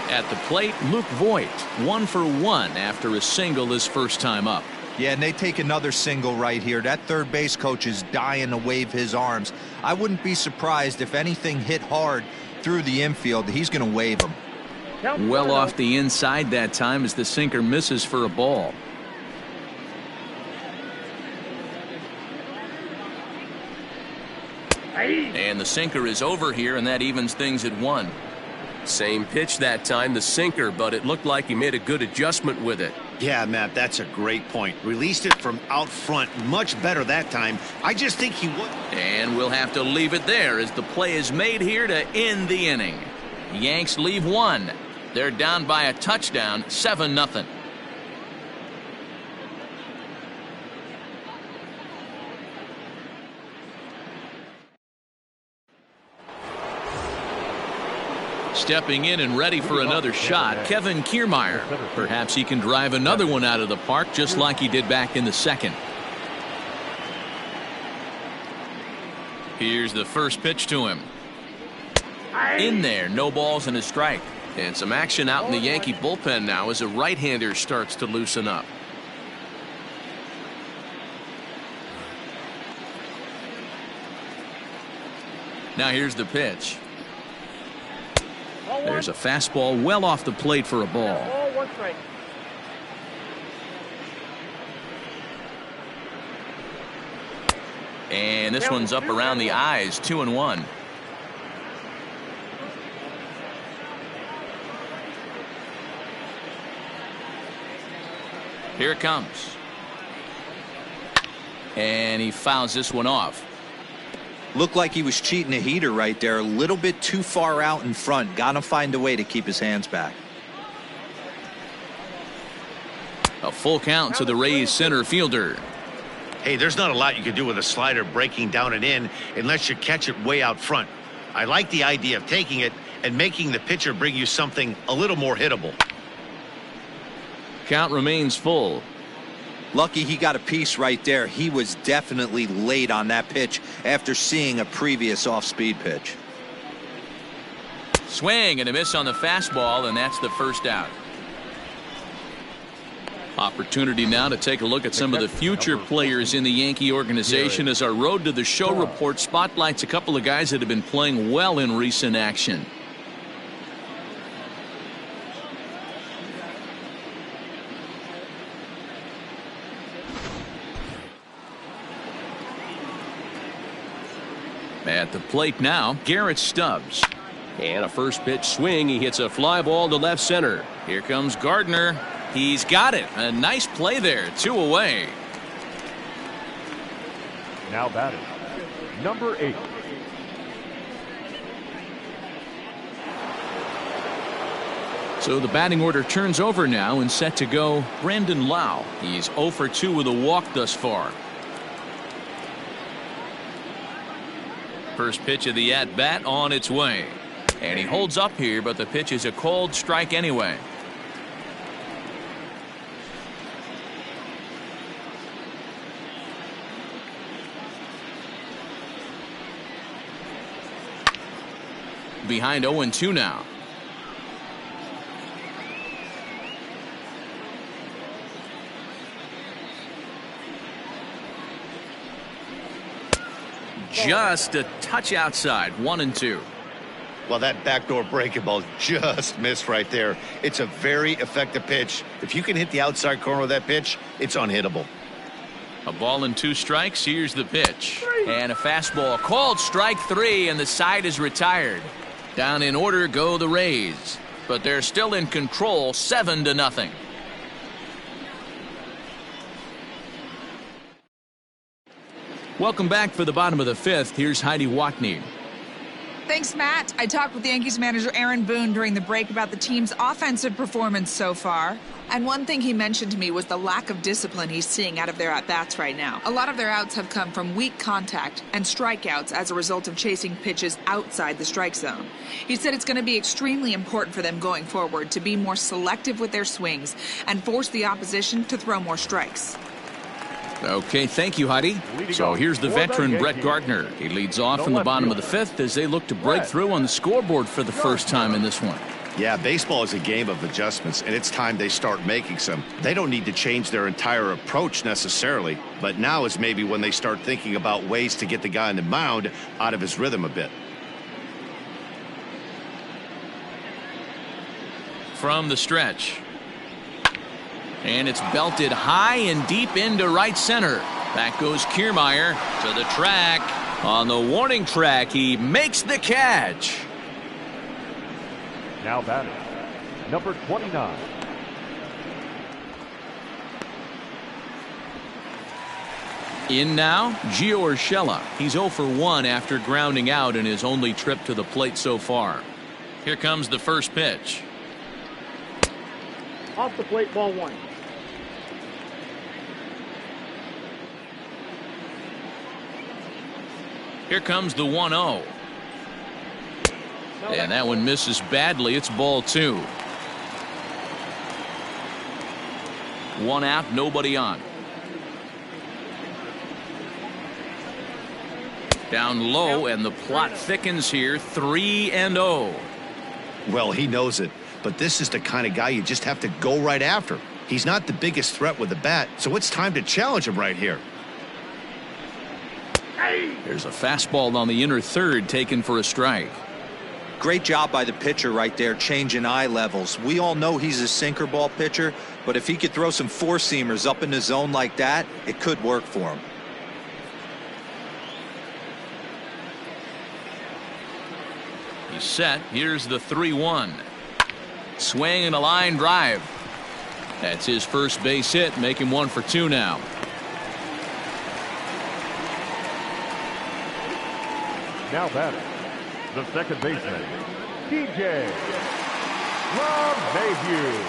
At the plate, Luke Voigt, 1 for 1 after a single his first time up. Yeah, and they take another single right here. That third base coach is dying to wave his arms. I wouldn't be surprised if anything hit hard through the infield. He's going to wave them. Well off the inside that time as the sinker misses for a ball. And the sinker is over here, and that evens things at 1. Same pitch that time, the sinker, but it looked like he made a good adjustment with it. Yeah, Matt, that's a great point. Released it from out front much better that time. I just think he would. And we'll have to leave it there as the play is made here to end the inning. Yanks leave 1. They're down by a touchdown, 7-0. Stepping in and ready for another shot, Kevin Kiermaier. Perhaps he can drive another one out of the park just like he did back in the second. Here's the first pitch to him. In there, no balls and a strike. And some action out in the Yankee bullpen now as a right-hander starts to loosen up. Now here's the pitch. There's a fastball well off the plate for a ball. And this one's up around the eyes, 2-1. Here it comes. And he fouls this one off. Looked like he was cheating a heater right there. A little bit too far out in front. Got to find a way to keep his hands back. A full count to the Rays center fielder. Hey, there's not a lot you can do with a slider breaking down and in unless you catch it way out front. I like the idea of taking it and making the pitcher bring you something a little more hittable. Count remains full. Lucky he got a piece right there. He was definitely late on that pitch after seeing a previous off-speed pitch. Swing and a miss on the fastball, and that's the first out. Opportunity now to take a look at some of the future players in the Yankee organization as our Road to the Show report spotlights a couple of guys that have been playing well in recent action. At the plate now, Garrett Stubbs. And a first pitch swing. He hits a fly ball to left center. Here comes Gardner. He's got it. A nice play there. 2 away. Now batting, number 8. So the batting order turns over now and set to go Brandon Lau. He's 0 for 2 with a walk thus far. First pitch of the at-bat on its way. And he holds up here, but the pitch is a cold strike anyway. Behind 0-2 now. Just a touch outside, 1-2. Well, that backdoor breaking ball just missed right there. It's a very effective pitch. If you can hit the outside corner of that pitch, it's unhittable. A ball and 2 strikes. Here's the pitch. And a fastball called strike 3, and the side is retired. Down in order go the Rays, but they're still in control, 7-0. Welcome back for the bottom of the 5th. Here's Heidi Watney. Thanks, Matt. I talked with Yankees manager Aaron Boone during the break about the team's offensive performance so far. And one thing he mentioned to me was the lack of discipline he's seeing out of their at-bats right now. A lot of their outs have come from weak contact and strikeouts as a result of chasing pitches outside the strike zone. He said it's going to be extremely important for them going forward to be more selective with their swings and force the opposition to throw more strikes. Okay, thank you, Heidi. So here's the veteran Brett Gardner. He leads off in the bottom of the 5th as they look to break through on the scoreboard for the first time in this one. Yeah, baseball is a game of adjustments, and it's time they start making some. They don't need to change their entire approach necessarily, but now is maybe when they start thinking about ways to get the guy on the mound out of his rhythm a bit. From the stretch. And it's belted high and deep into right center. Back goes Kiermaier to the track. On the warning track, he makes the catch. Now batting, number 29. In now, Gio Urshela. He's 0 for 1 after grounding out in his only trip to the plate so far. Here comes the first pitch. Off the plate, ball 1. Here comes the 1-0. And that one misses badly. It's ball 2. 1 out, nobody on. Down low, and the plot thickens here. 3-0. Well, he knows it, but this is the kind of guy you just have to go right after. He's not the biggest threat with the bat, so it's time to challenge him right here. There's a fastball on the inner third taken for a strike. Great job by the pitcher right there, changing eye levels. We all know he's a sinker ball pitcher, but if he could throw some four-seamers up in the zone like that, it could work for him. He's set. Here's the 3-1. Swing and a line drive. That's his first base hit, make him 1 for 2 now. Now batting, the second baseman, DJ LeMahieu.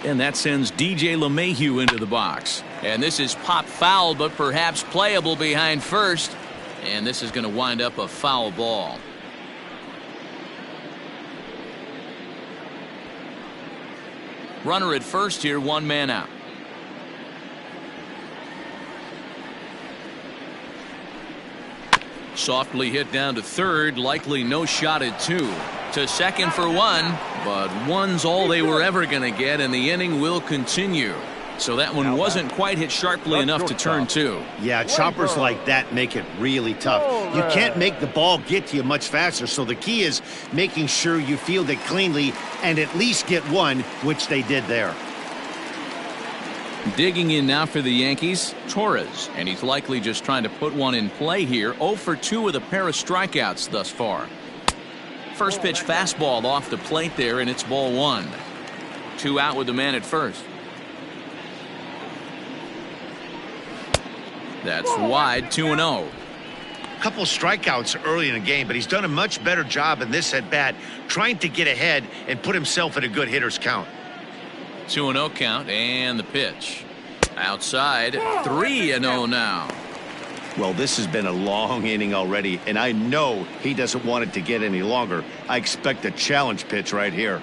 And that sends DJ LeMahieu into the box. And this is pop foul, but perhaps playable behind first. And this is going to wind up a foul ball. Runner at first here, 1 man out. Softly hit down to third, likely no shot at 2. To second for 1, but 1's all they were ever going to get, and the inning will continue. So that one wasn't quite hit sharply enough to turn 2. Yeah, choppers like that make it really tough. You can't make the ball get to you much faster, so the key is making sure you field it cleanly and at least get 1, which they did there. Digging in now for the Yankees, Torres, and he's likely just trying to put one in play here. 0 for 2 with a pair of strikeouts thus far. First pitch fastball off the plate there, and it's ball 1. 2 out with the man at first. That's wide, 2-0. Couple strikeouts early in the game, but he's done a much better job in this at bat, trying to get ahead and put himself in a good hitter's count. 2-0 count, and the pitch. Outside, 3-0 now. Well, this has been a long inning already, and I know he doesn't want it to get any longer. I expect a challenge pitch right here.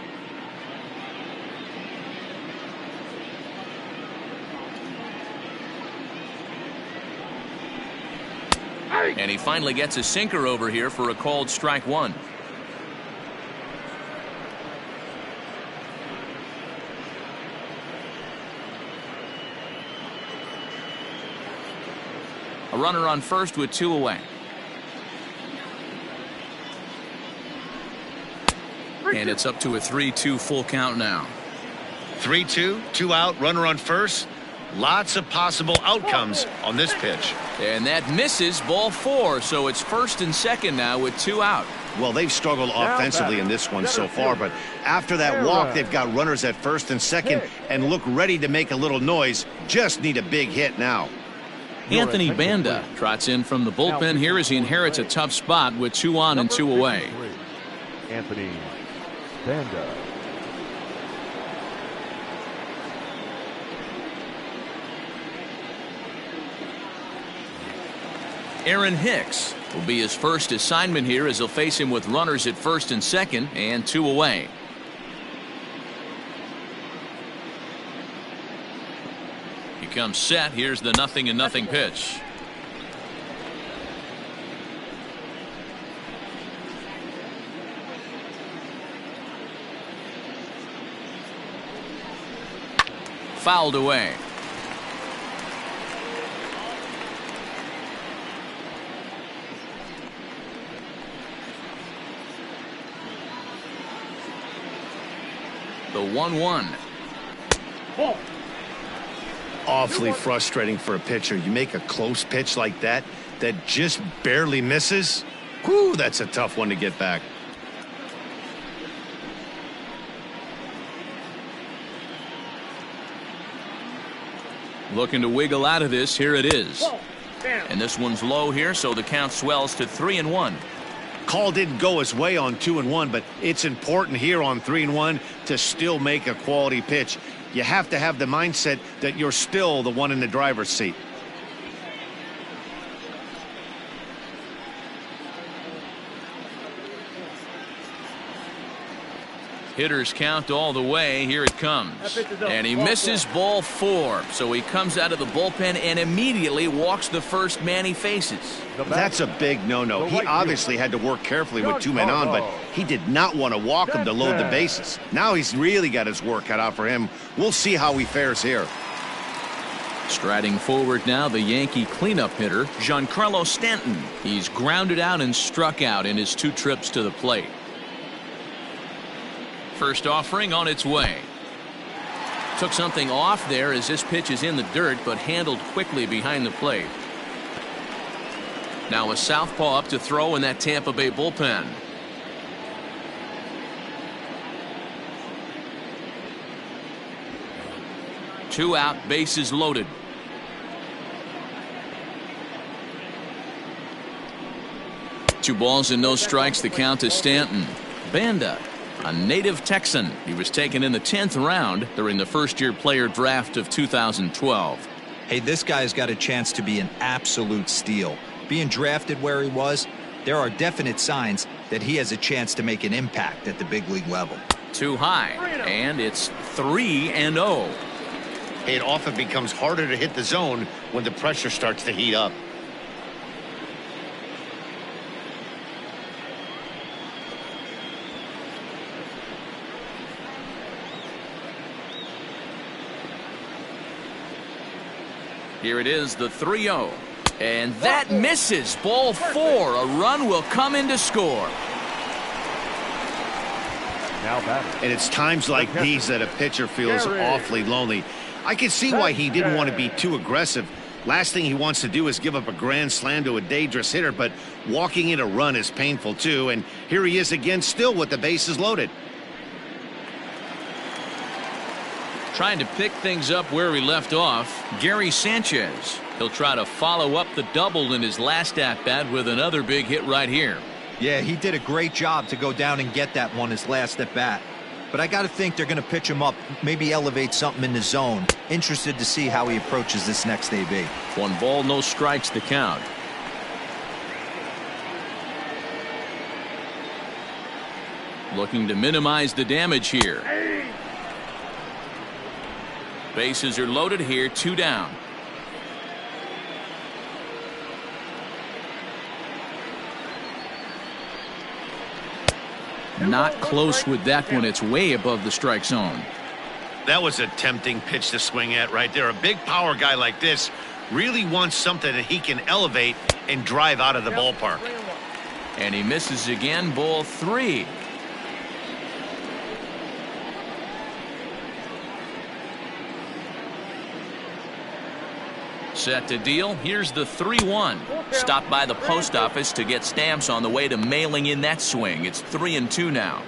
And he finally gets a sinker over here for a called strike 1. A runner on first with 2 away. And it's up to a 3-2 full count now. 3-2, 2 out, runner on first. Lots of possible outcomes on this pitch. And that misses, ball 4, so it's first and second now with 2 out. Well, they've struggled offensively in this one so far, but after that walk, they've got runners at first and second and look ready to make a little noise. Just need a big hit now. Anthony Banda trots in from the bullpen here as he inherits a tough spot with 2 on and 2 away. Anthony Banda. Aaron Hicks will be his first assignment here as he'll face him with runners at first and second and 2 away. He comes set. Here's the 0-0 pitch. Fouled away. The 1-1. Awfully frustrating for a pitcher. You make a close pitch like that just barely misses. Whew, that's a tough one to get back. Looking to wiggle out of this. Here it is. And this one's low here, so the count swells to 3-1. Call didn't go his way on 2-1, but it's important here on 3-1 to still make a quality pitch. You have to have the mindset that you're still the one in the driver's seat. Hitters count all the way. Here it comes. And he misses ball 4. So he comes out of the bullpen and immediately walks the first man he faces. That's a big no-no. He obviously had to work carefully with 2 men on, but he did not want to walk him to load the bases. Now he's really got his work cut out for him. We'll see how he fares here. Striding forward now, the Yankee cleanup hitter, Giancarlo Stanton. He's grounded out and struck out in his 2 trips to the plate. First offering on its way. Took something off there as this pitch is in the dirt, but handled quickly behind the plate. Now a southpaw up to throw in that Tampa Bay bullpen. Two out, bases loaded. Two balls and no strikes, the count to Stanton. Banda, a native Texan. He was taken in the 10th round during the first-year player draft of 2012. Hey, this guy's got a chance to be an absolute steal. Being drafted where he was, there are definite signs that he has a chance to make an impact at the big league level. Too high, and it's 3-0. It often becomes harder to hit the zone when the pressure starts to heat up. Here it is, the 3-0. And that misses. Ball 4. A run will come in to score. And it's times like these that a pitcher feels awfully lonely. I can see why he didn't want to be too aggressive. Last thing he wants to do is give up a grand slam to a dangerous hitter, but walking in a run is painful too. And here he is again, still with the bases loaded. Trying to pick things up where he left off, Gary Sanchez. He'll try to follow up the double in his last at-bat with another big hit right here. Yeah, he did a great job to go down and get that one his last at-bat. But I got to think they're going to pitch him up, maybe elevate something in the zone. Interested to see how he approaches this next AB. 1 ball, no strikes, the count. Looking to minimize the damage here. Bases are loaded here, 2 down. Not close with that one. It's way above the strike zone. That was a tempting pitch to swing at right there. A big power guy like this really wants something that he can elevate and drive out of the ballpark. And he misses again, ball 3. Set to deal. Here's the 3-1. Stopped by the post office to get stamps on the way to mailing in that swing. It's 3-2 now.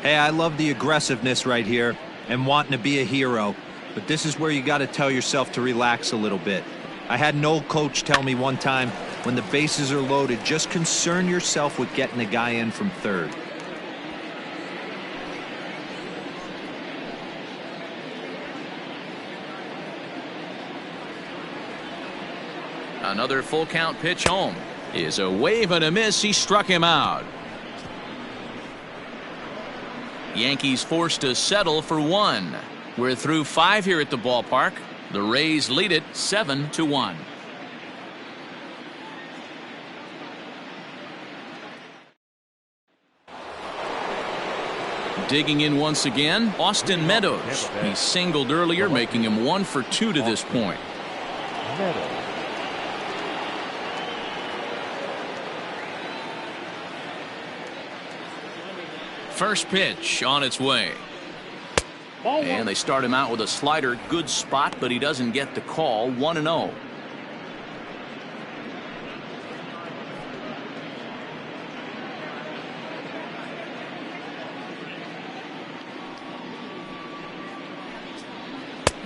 Hey, I love the aggressiveness right here and wanting to be a hero. But this is where you got to tell yourself to relax a little bit. I had an old coach tell me one time, when the bases are loaded, just concern yourself with getting the guy in from third. Another full count pitch home. Is a wave and a miss. He struck him out. Yankees forced to settle for 1. We're through 5 here at the ballpark. The Rays lead it 7-1. Digging in once again, Austin Meadows. He singled earlier, making him 1 for 2 to this point. First pitch on its way. And they start him out with a slider. Good spot, but he doesn't get the call. 1-0.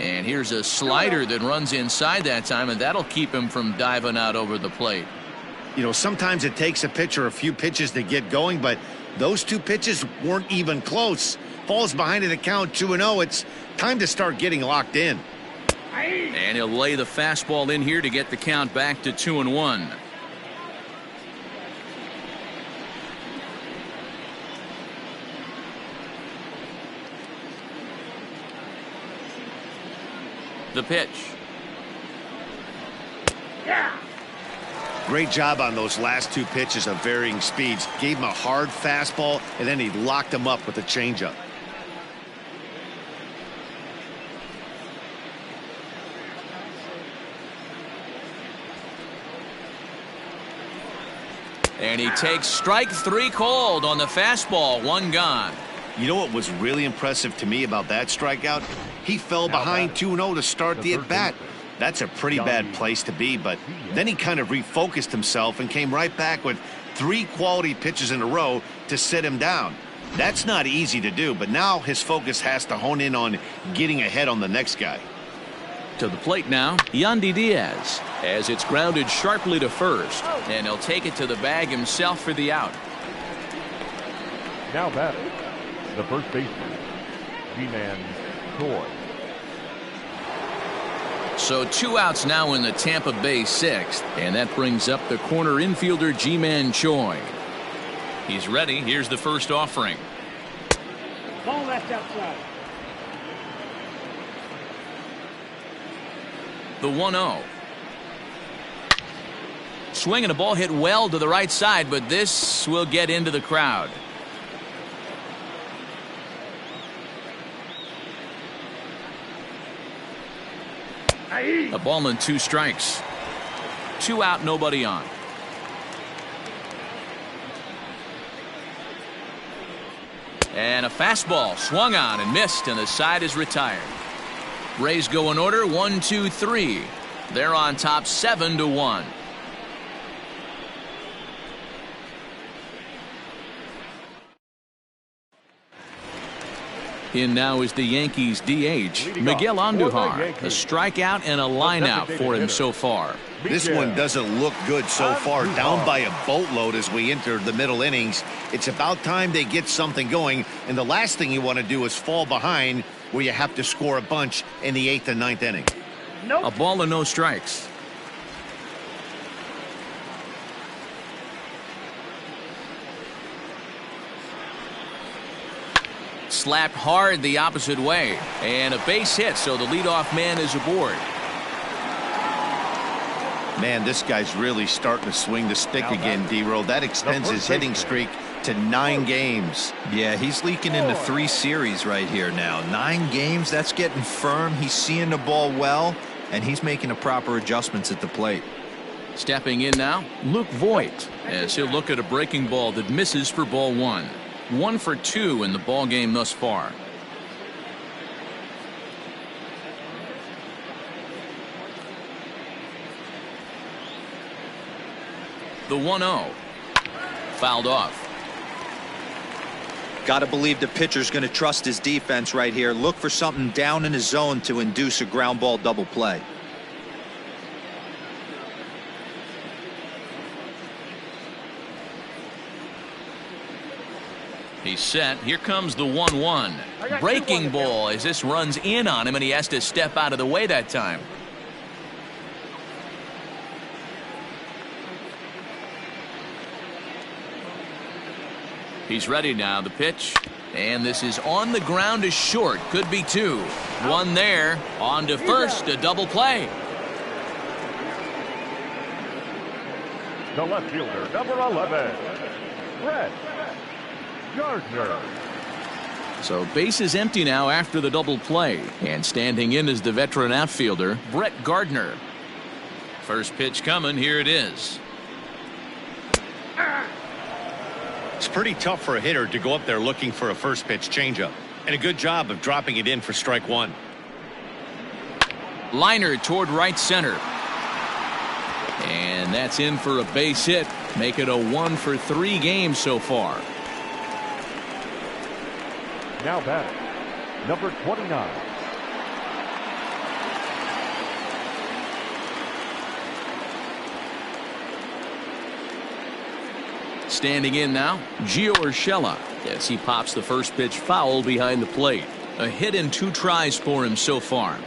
And here's a slider that runs inside that time, and that'll keep him from diving out over the plate. You know, sometimes it takes a pitcher a few pitches to get going, but those 2 pitches weren't even close. Falls behind in the count, 2-0. It's time to start getting locked in. And he'll lay the fastball in here to get the count back to 2-1. The pitch. Great job on those last two pitches of varying speeds. Gave him a hard fastball, and then he locked him up with a changeup. And he takes strike 3 called on the fastball. 1 gone. You know what was really impressive to me about that strikeout? He fell behind 2-0 to start the at-bat. That's a pretty bad place to be, but then he kind of refocused himself and came right back with 3 quality pitches in a row to sit him down. That's not easy to do, but now his focus has to hone in on getting ahead on the next guy. To the plate now, Yandy Diaz, as it's grounded sharply to first, and he'll take it to the bag himself for the out. Now batting, the first baseman, G-Man Choi. So 2 outs now in the Tampa Bay 6th, and that brings up the corner infielder G-Man Choi. He's ready. Here's the first offering. Ball left outside. The 1-0. Swing and a ball hit well to the right side, but this will get into the crowd. A ball and 2 strikes. 2 out, nobody on. And a fastball swung on and missed, and the side is retired. Rays go in order 1, 2, 3. They're on top 7-1. In now is the Yankees DH, Miguel Andujar. A strikeout and a lineout for him so far. This one doesn't look good so far. Down by a boatload as we enter the middle innings. It's about time they get something going, and the last thing you want to do is fall behind where you have to score a bunch in the 8th and 9th inning. A ball and no strikes. Slapped hard the opposite way, and a base hit, so the leadoff man is aboard. Man, this guy's really starting to swing the stick again, D-Roll. That extends his hitting streak to 9 games. Yeah, he's leaking into 3 series right here now. 9 games, that's getting firm. He's seeing the ball well, and he's making the proper adjustments at the plate. Stepping in now, Luke Voigt, as he'll look at a breaking ball that misses for ball 1. 1 for 2 in the ball game thus far. The 1-0. Fouled off. Got to believe the pitcher's going to trust his defense right here. Look for something down in his zone to induce a ground ball double play. He's set. Here comes the 1-1. Breaking ball as this runs in on him, and he has to step out of the way that time. He's ready now. The pitch. And this is on the ground to short. Could be 2. 1 there. On to first. A double play. The left fielder, number 11, Brett Gardner. So base is empty now after the double play. And standing in is the veteran outfielder, Brett Gardner. First pitch coming. Here it is. It's pretty tough for a hitter to go up there looking for a first pitch changeup. And a good job of dropping it in for strike 1. Liner toward right center. And that's in for a base hit. Make it a 1 for 3 games so far. Now batting, number 29. Standing in now, Gio Urshela, as he pops the first pitch foul behind the plate. A hit in 2 tries for him so far.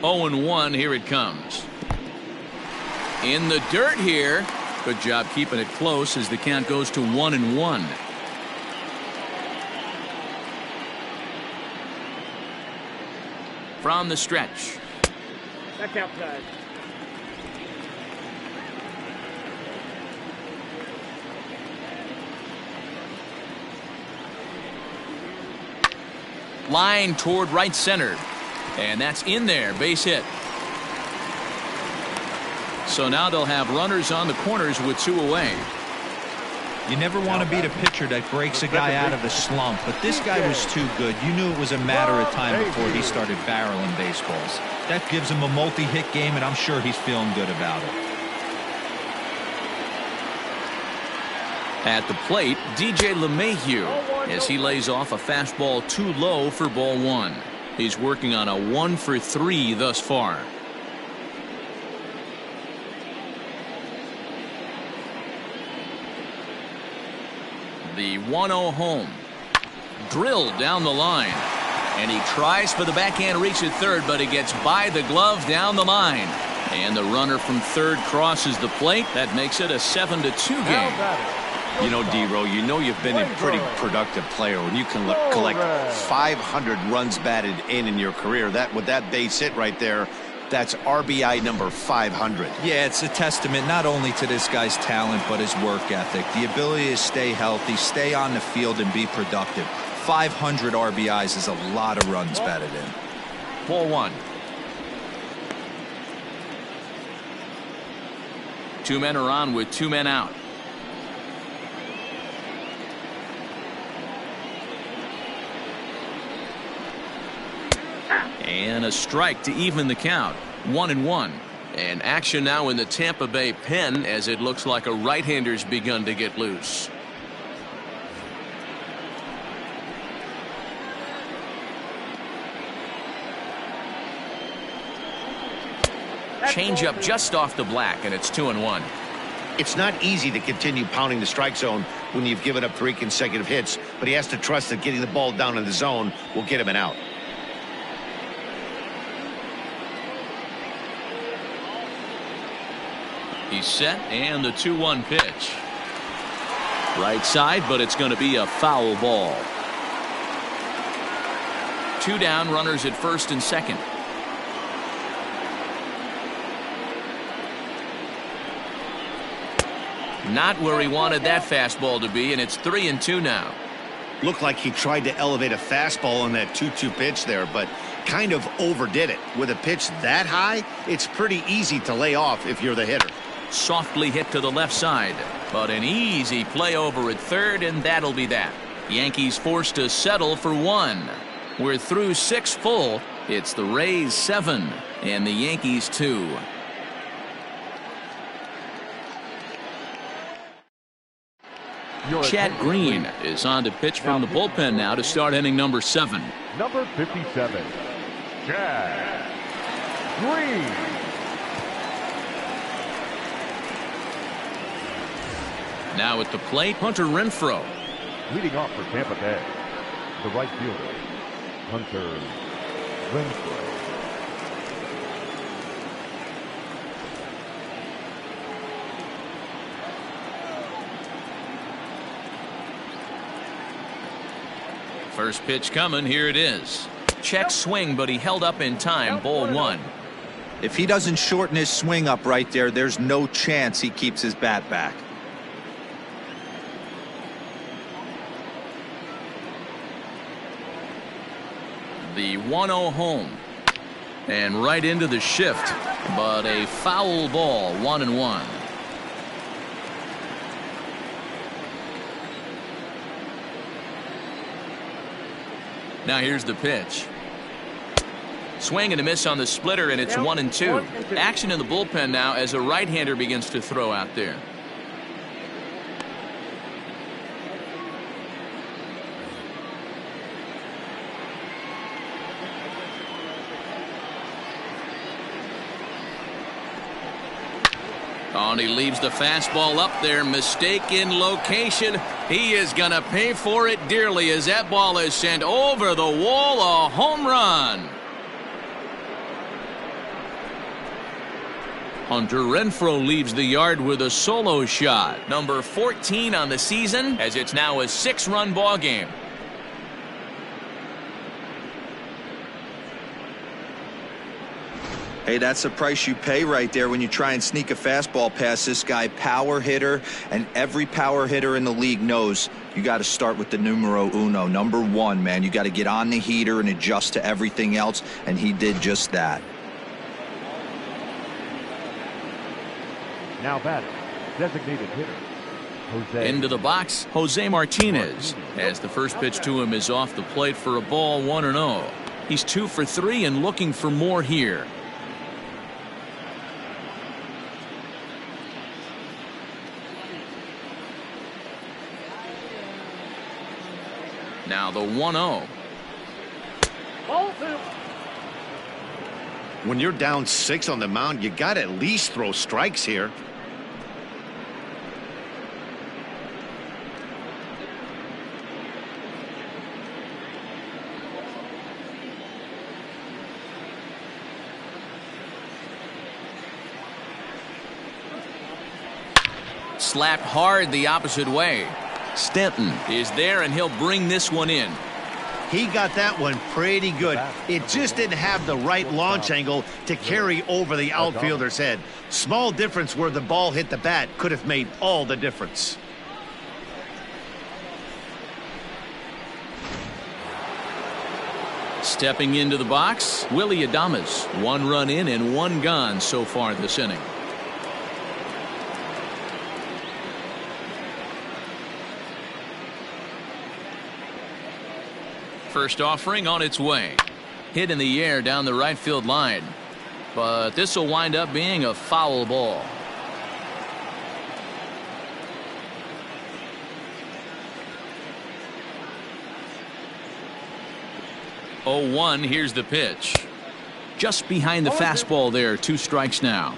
Oh, 0-1, here it comes. In the dirt here, Good job keeping it close as the count goes to 1-1. From the stretch. That's outside. Line toward right center. And that's in there. Base hit. So now they'll have runners on the corners with 2 away. You never want to beat a pitcher that breaks a guy out of a slump, but this guy was too good. You knew it was a matter of time before he started barreling baseballs. That gives him a multi-hit game, and I'm sure he's feeling good about it. At the plate, DJ LeMahieu, as he lays off a fastball too low for ball 1. He's working on a 1-for-3 thus far. The 1-0 home. Drilled down the line. And he tries for the backhand reach at third, but he gets by the glove down the line. And the runner from third crosses the plate. That makes it a 7-2 game. You know, D-Row, you know you've been a pretty productive player when you can collect 500 runs batted in your career. That with that base hit right there, that's RBI number 500. Yeah, it's a testament not only to this guy's talent, but his work ethic. The ability to stay healthy, stay on the field, and be productive. 500 RBIs is a lot of runs batted in. Ball 1. 2 men are on with 2 men out. And a strike to even the count. 1-1. And action now in the Tampa Bay pen as it looks like a right-hander's begun to get loose. Changeup just off the black, and it's 2-1. It's not easy to continue pounding the strike zone when you've given up 3 consecutive hits, but he has to trust that getting the ball down in the zone will get him an out. He's set, and the 2-1 pitch. Right side, but it's going to be a foul ball. 2 down, runners at first and second. Not where he wanted that fastball to be, and it's 3-2 now. Looked like he tried to elevate a fastball on that 2-2 pitch there, but kind of overdid it. With a pitch that high, it's pretty easy to lay off if you're the hitter. Softly hit to the left side, but an easy play over at third, and that'll be that. Yankees forced to settle for 1. We're through 6 full. It's the Rays 7 and the Yankees 2. Chad Green is on to pitch from the bullpen now to start inning number 7. Number 57, Chad Green. Now at the plate, Hunter Renfroe. Leading off for Tampa Bay, the right fielder, Hunter Renfroe. First pitch coming. Here it is. Check swing, but he held up in time. Ball 1. If he doesn't shorten his swing up right there, there's no chance he keeps his bat back. The 1-0 home. And right into the shift, but a foul ball. 1-1. Now here's the pitch. Swing and a miss on the splitter, and it's 1-2. Action in the bullpen now as a right-hander begins to throw out there. Oh, and he leaves the fastball up there. Mistake in location. He is going to pay for it dearly as that ball is sent over the wall. A home run. Hunter Renfroe leaves the yard with a solo shot. Number 14 on the season, as it's now a 6-run ball game. Hey, that's the price you pay right there when you try and sneak a fastball past this guy. Power hitter, and every power hitter in the league knows you got to start with the numero uno, number 1, man. You got to get on the heater and adjust to everything else, and he did just that. Now batting, designated hitter, Jose. Into the box, Jose Martinez, as the first pitch to him is off the plate for a ball, 1-0. He's 2 for 3 and looking for more here. Now the 1-0. When you're down 6 on the mound, you got to at least throw strikes here. Slapped hard the opposite way. Stanton is there, and he'll bring this one in. He got that one pretty good. It just didn't have the right launch angle to carry over the outfielder's head. Small difference where the ball hit the bat could have made all the difference. Stepping into the box, Willie Adames. 1 run in and 1 gone so far this inning. First offering on its way. Hit in the air down the right field line. But this will wind up being a foul ball. Oh, 1, here's the pitch. Just behind the fastball there. 2 strikes now.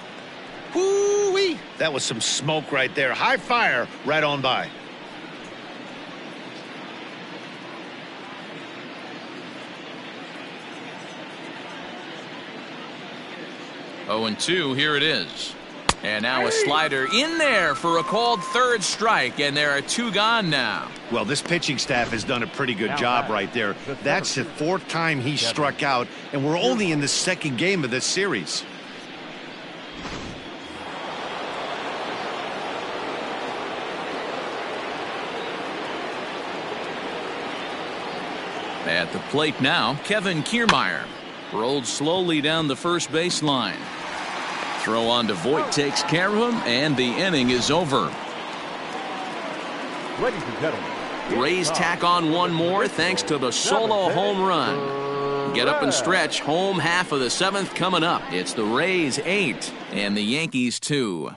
Woo-wee! That was some smoke right there. High fire right on by. 0-2, here it is. And now a slider in there for a called 3rd strike, and there are 2 gone now. Well, this pitching staff has done a pretty good job right there. That's the 4th time he struck out, and we're only in the 2nd game of this series. At the plate now, Kevin Kiermaier. Rolled slowly down the first base line. Throw on to Voit takes care of him, and the inning is over. Ladies and gentlemen, Rays tack on 1 more thanks to the solo home run. Get up and stretch. Home half of the 7th coming up. It's the Rays 8 and the Yankees 2.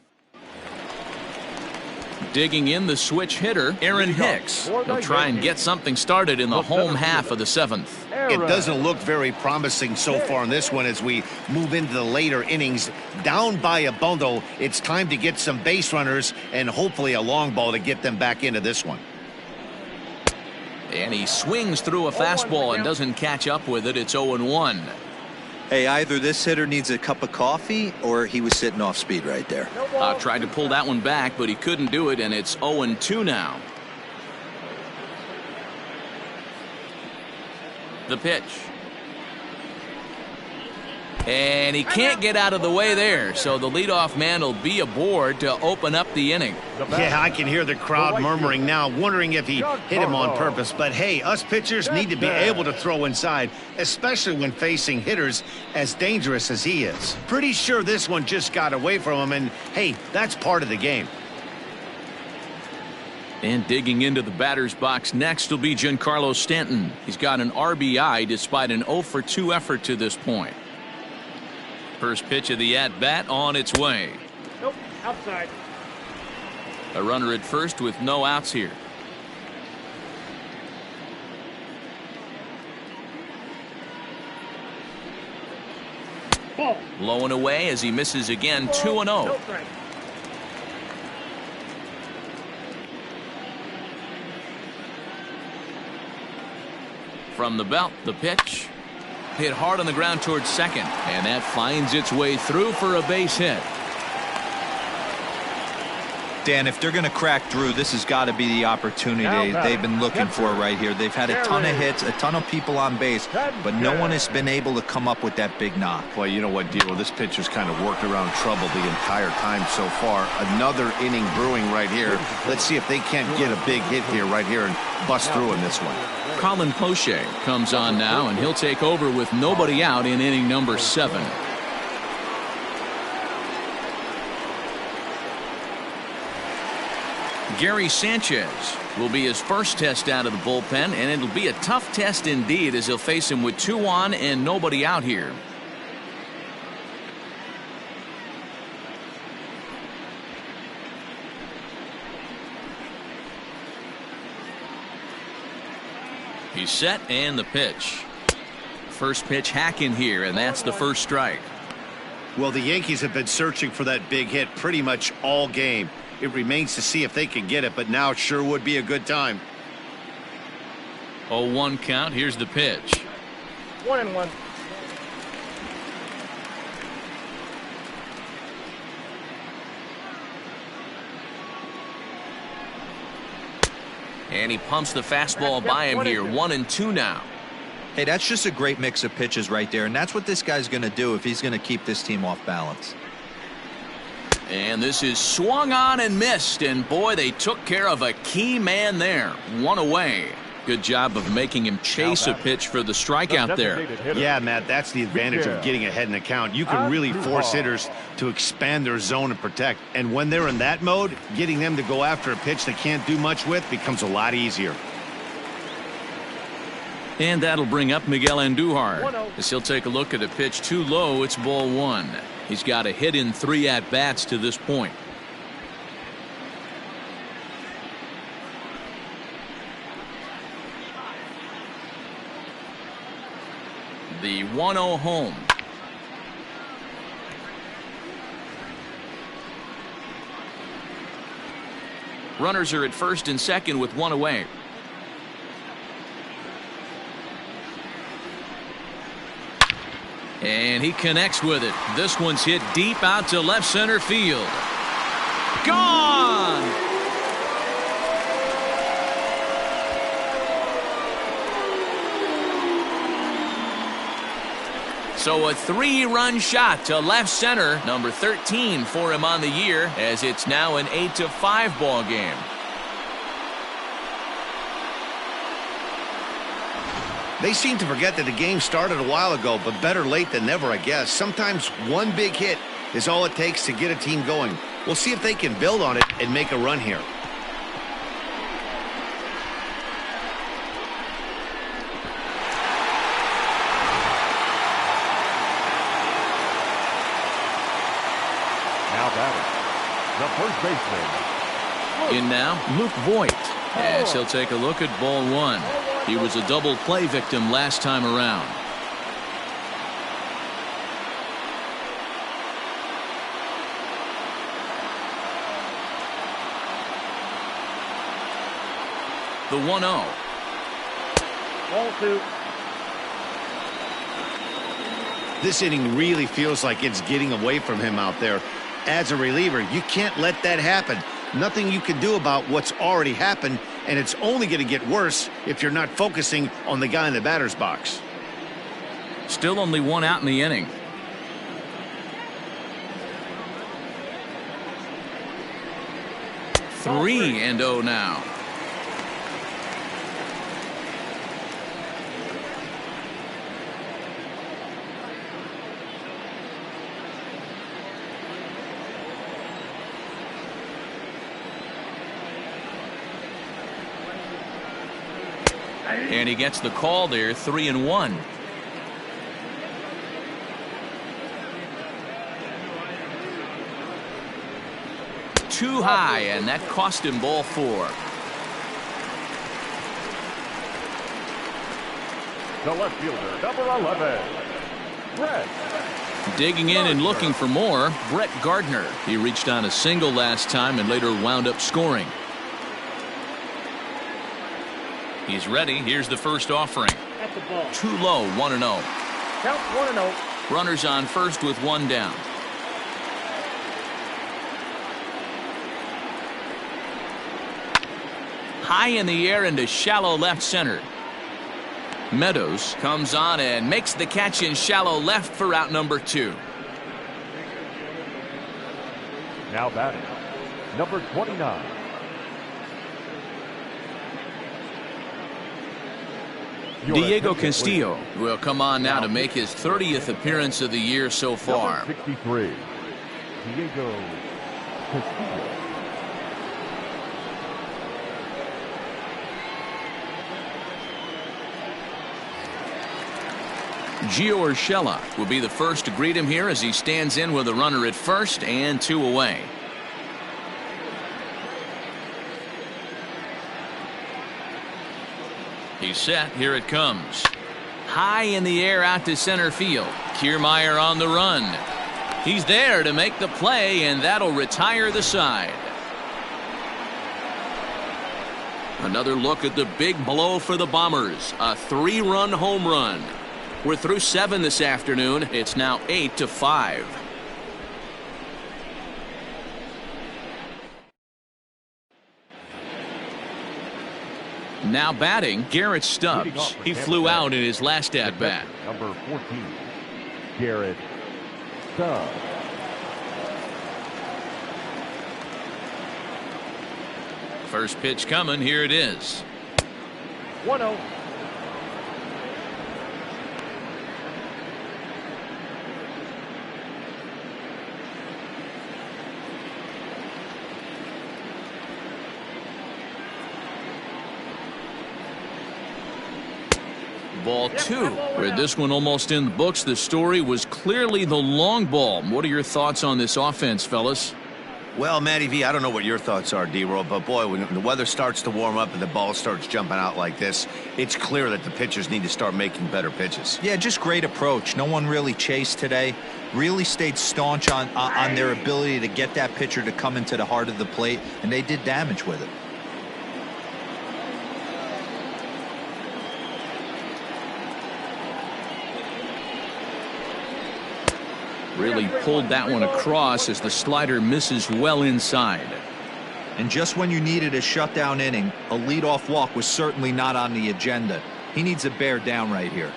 Digging in the switch hitter, Aaron Hicks. He'll try and get something started in the home half of the 7th. It doesn't look very promising so far in this one as we move into the later innings. Down by a bundle, it's time to get some base runners and hopefully a long ball to get them back into this one. And he swings through a fastball and doesn't catch up with it. It's 0-1. Hey, either this hitter needs a cup of coffee or he was sitting off speed right there. Tried to pull that one back, but he couldn't do it, and it's 0-2 now. The pitch. And he can't get out of the way there, so the leadoff man will be aboard to open up the inning. Yeah, I can hear the crowd murmuring now, wondering if he hit him on purpose. But hey, us pitchers need to be able to throw inside, especially when facing hitters as dangerous as he is. Pretty sure this one just got away from him, and hey, that's part of the game. And digging into the batter's box next will be Giancarlo Stanton. He's got an RBI despite an 0-for-2 effort to this point. First pitch of the at-bat on its way. Nope, outside. A runner at first with no outs here. Ball. Low and away as he misses again. 2-0. No strike. From the belt, the pitch. Hit hard on the ground towards second, and that finds its way through for a base hit. Dan, if they're going to crack Drew, this has got to be the opportunity they've been looking for right here. They've had a ton of hits, a ton of people on base, but no one has been able to come up with that big knock. Well, you know what, Dio? This pitcher's kind of worked around trouble the entire time so far. Another inning brewing right here. Let's see if they can't get a big hit here right here and bust through in this one. Colin Poche comes on now, and he'll take over with nobody out in inning number 7. Gary Sanchez will be his first test out of the bullpen, and it'll be a tough test indeed as he'll face him with 2 on and nobody out here. He's set, and the pitch. First pitch hacking here, and that's the first strike. Well, the Yankees have been searching for that big hit pretty much all game. It remains to see if they can get it, but now it sure would be a good time. 0-1 count. Here's the pitch. 1-1. And he pumps the fastball by him here. 1-2 now. Hey, that's just a great mix of pitches right there, and that's what this guy's going to do if he's going to keep this team off balance. And this is swung on and missed, and boy, they took care of a key man there. 1 away. Good job of making him chase a pitch for the strikeout there. Yeah, Matt, that's the advantage of getting ahead in the count. You can really force hitters to expand their zone and protect. And when they're in that mode, getting them to go after a pitch they can't do much with becomes a lot easier. And that'll bring up Miguel Andujar as he'll take a look at a pitch too low. It's ball 1. He's got a hit in 3 at-bats to this point. The 1-0 home. Runners are at first and second with 1 away. And he connects with it. This one's hit deep out to left center field. Gone! So a 3-run shot to left center, number 13 for him on the year, as it's now an 8-5 ball game. They seem to forget that the game started a while ago, but better late than never, I guess. Sometimes one big hit is all it takes to get a team going. We'll see if they can build on it and make a run here. Now batting, the first baseman. In now, Luke Voigt, as he'll take a look at ball 1. He was a double play victim last time around. The 1-0. Ball 2. This inning really feels like it's getting away from him out there. As a reliever, you can't let that happen. Nothing you can do about what's already happened, and it's only going to get worse if you're not focusing on the guy in the batter's box. Still only 1 out in the inning. Three and 0 now. And he gets the call there. 3-1. Too high, and that cost him ball 4. The left fielder, number 11, Brett. Digging in and looking for more, Brett Gardner. He reached on a single last time and later wound up scoring. He's ready. Here's the first offering. That's the ball. Too low. 1-0. Count 1-0. Runners on first with 1 down. High in the air into shallow left center. Meadows comes on and makes the catch in shallow left for out number 2. Now batting, number 29. Diego Castillo will come on now to make his 30th appearance of the year so far. Number 63, Diego Castillo. Gio Urshela will be the first to greet him here as he stands in with a runner at first and 2 away. He's set. Here it comes. High in the air out to center field. Kiermaier on the run. He's there to make the play, and that'll retire the side. Another look at the big blow for the Bombers. A 3-run home run. We're through 7 this afternoon. It's now 8-5. Now batting, Garrett Stubbs. He flew out in his last at-bat. Number 14, Garrett Stubbs. First pitch coming. Here it is. 1-0. Ball 2. With this one almost in the books, the story was clearly the long ball. What are your thoughts on this offense, fellas? Well, Matty V, I don't know what your thoughts are, D-Roll, but boy, when the weather starts to warm up and the ball starts jumping out like this, it's clear that the pitchers need to start making better pitches. Yeah, just great approach. No one really chased today. Really stayed staunch on their ability to get that pitcher to come into the heart of the plate, and they did damage with it. Really pulled that one across as the slider misses well inside. And just when you needed a shutdown inning, a leadoff walk was certainly not on the agenda. He needs to bear down right here.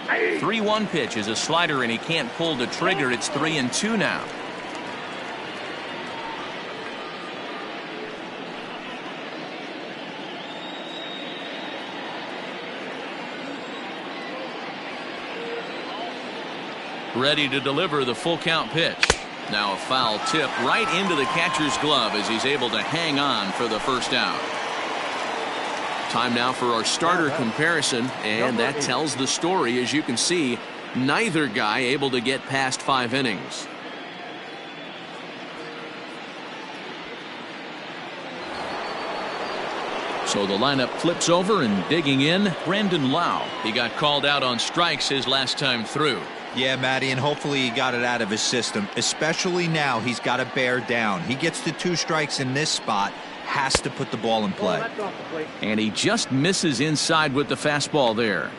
A 3-1 pitch is a slider, and he can't pull the trigger. It's 3-2 now. Ready to deliver the full count pitch. Now a foul tip right into the catcher's glove as he's able to hang on for the first out. Time now for our starter comparison, and that tells the story. As you can see, neither guy able to get past 5 innings. So the lineup flips over, and digging in, Brandon Lau. He got called out on strikes his last time through. Yeah, Matty, and hopefully he got it out of his system. Especially now, he's got to bear down. He gets the 2 strikes in this spot, has to put the ball in play. And he just misses inside with the fastball there.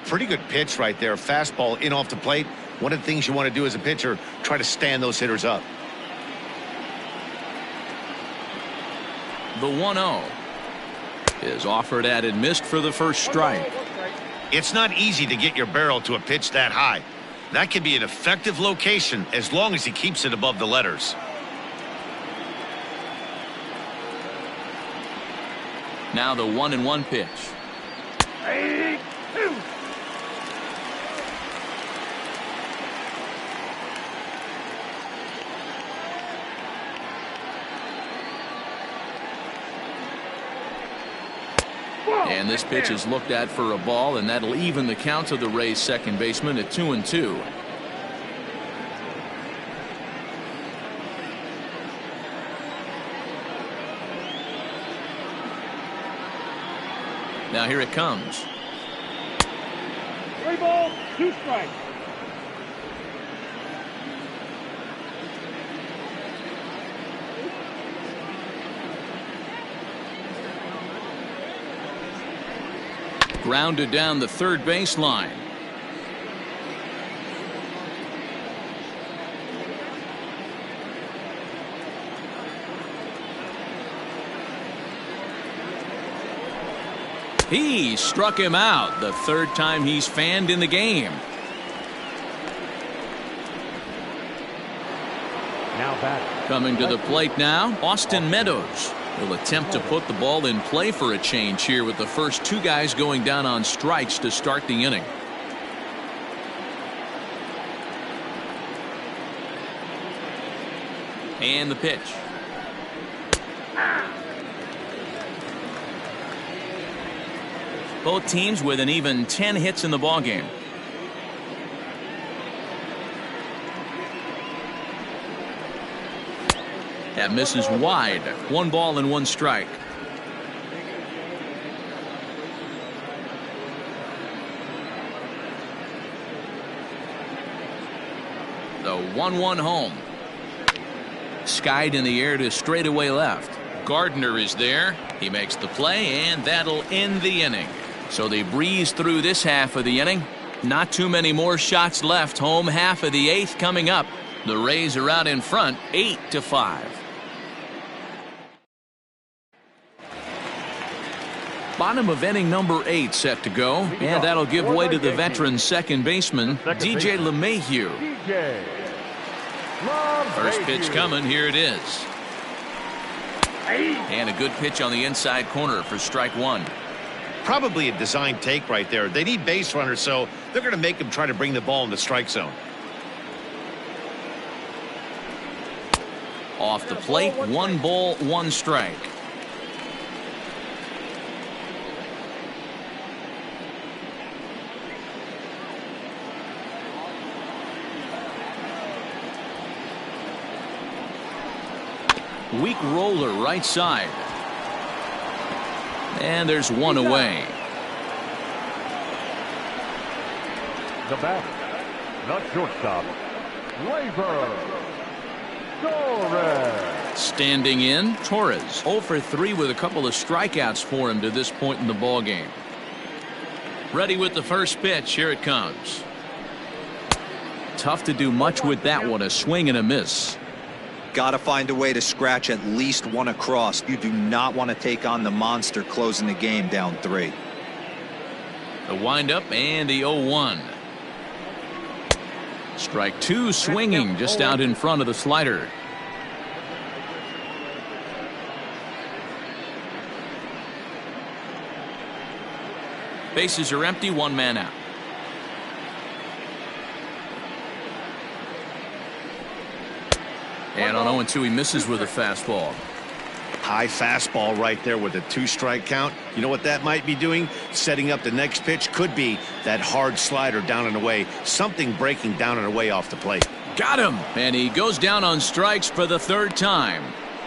Pretty good pitch right there. Fastball in off the plate. One of the things you want to do as a pitcher, try to stand those hitters up. The 1-0 is offered at and missed for the first strike. It's not easy to get your barrel to a pitch that high. That can be an effective location as long as he keeps it above the letters. Now the 1-1 pitch. 3-2. And this pitch is looked at for a ball, and that'll even the count of the Rays' second baseman at 2-2. Now here it comes. 3 balls, 2 strikes. Grounded down the third baseline. He struck him out, the third time he's fanned in the game. Now batting. Coming to the plate now, Austin Meadows will attempt to put the ball in play for a change here with the first two guys going down on strikes to start the inning. And the pitch. Both teams with an even 10 hits in the ballgame. That misses wide. 1 ball and 1 strike. The 1-1 home. Skied in the air to straightaway left. Gardner is there. He makes the play, and that'll end the inning. So they breeze through this half of the inning. Not too many more shots left. Home half of the 8th coming up. The Rays are out in front, 8-5. Bottom of inning number 8 set to go, and that'll give way to the veteran second baseman, DJ LeMahieu. First pitch coming, here it is. And a good pitch on the inside corner for strike 1. Probably a design take right there. They need base runners, so they're going to make him try to bring the ball in the strike zone. Off the plate, 1 ball, 1 strike. Weak roller right side. And there's 1 away. The batter, the shortstop, Gleyber Torres. Standing in, Torres 0 for 3 with a couple of strikeouts for him to this point in the ball game. Ready with the first pitch. Here it comes. Tough to do much with that one. A swing and a miss. Got to find a way to scratch at least 1 across. You do not want to take on the monster closing the game down 3. The windup and the 0-1. Strike 2, swinging just out in front of the slider. Bases are empty, 1 man out. And on 0-2, he misses with a fastball. High fastball right there with a 2-strike count. You know what that might be doing? Setting up the next pitch. Could be that hard slider down and away. Something breaking down and away off the plate. Got him. And he goes down on strikes for the 3rd time.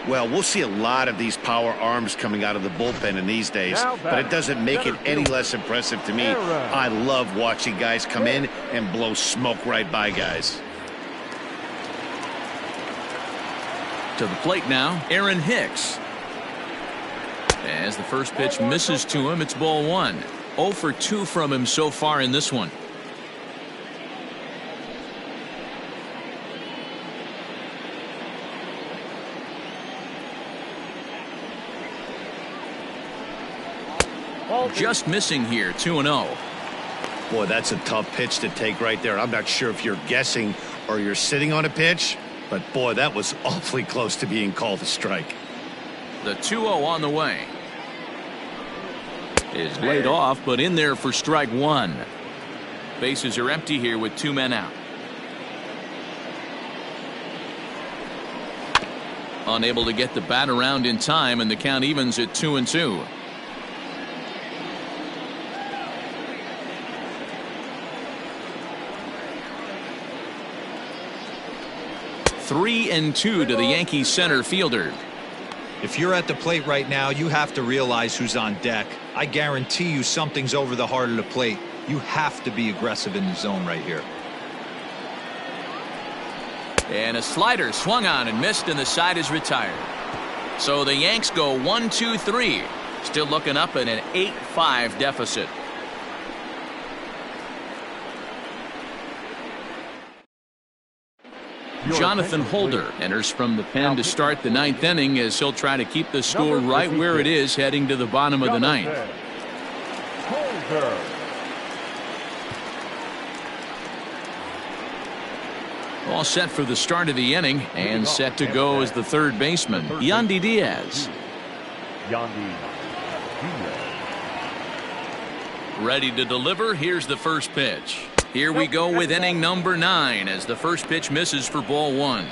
Well, we'll see a lot of these power arms coming out of the bullpen in these days, but it doesn't make it any less impressive to me. I love watching guys come in and blow smoke right by guys. To the plate now, Aaron Hicks. As the first pitch misses to him, it's ball 1. 0 for 2 from him so far in this one. Just missing here, 2-0. Boy, that's a tough pitch to take right there. I'm not sure if you're guessing or you're sitting on a pitch, but boy, that was awfully close to being called a strike. The 2-0 on the way. Is laid off, but in there for strike 1. Bases are empty here with 2 men out. Unable to get the bat around in time, and the count evens at 2-2. Three and 2 to the Yankees center fielder. If you're at the plate right now, you have to realize who's on deck. I guarantee you something's over the heart of the plate. You have to be aggressive in the zone right here. And a slider swung on and missed, and the side is retired. So the Yanks go 1-2-3. Still looking up at an 8-5 deficit. Jonathan Holder enters from the pen to start the 9th inning as he'll try to keep the score right where it is heading to the bottom of the 9th. Hunter. All set for the start of the inning and set to go as the third baseman, Yandy Diaz. Yandy Diaz. Ready to deliver. Here's the first pitch. Here we go with inning number 9 as the first pitch misses for ball 1.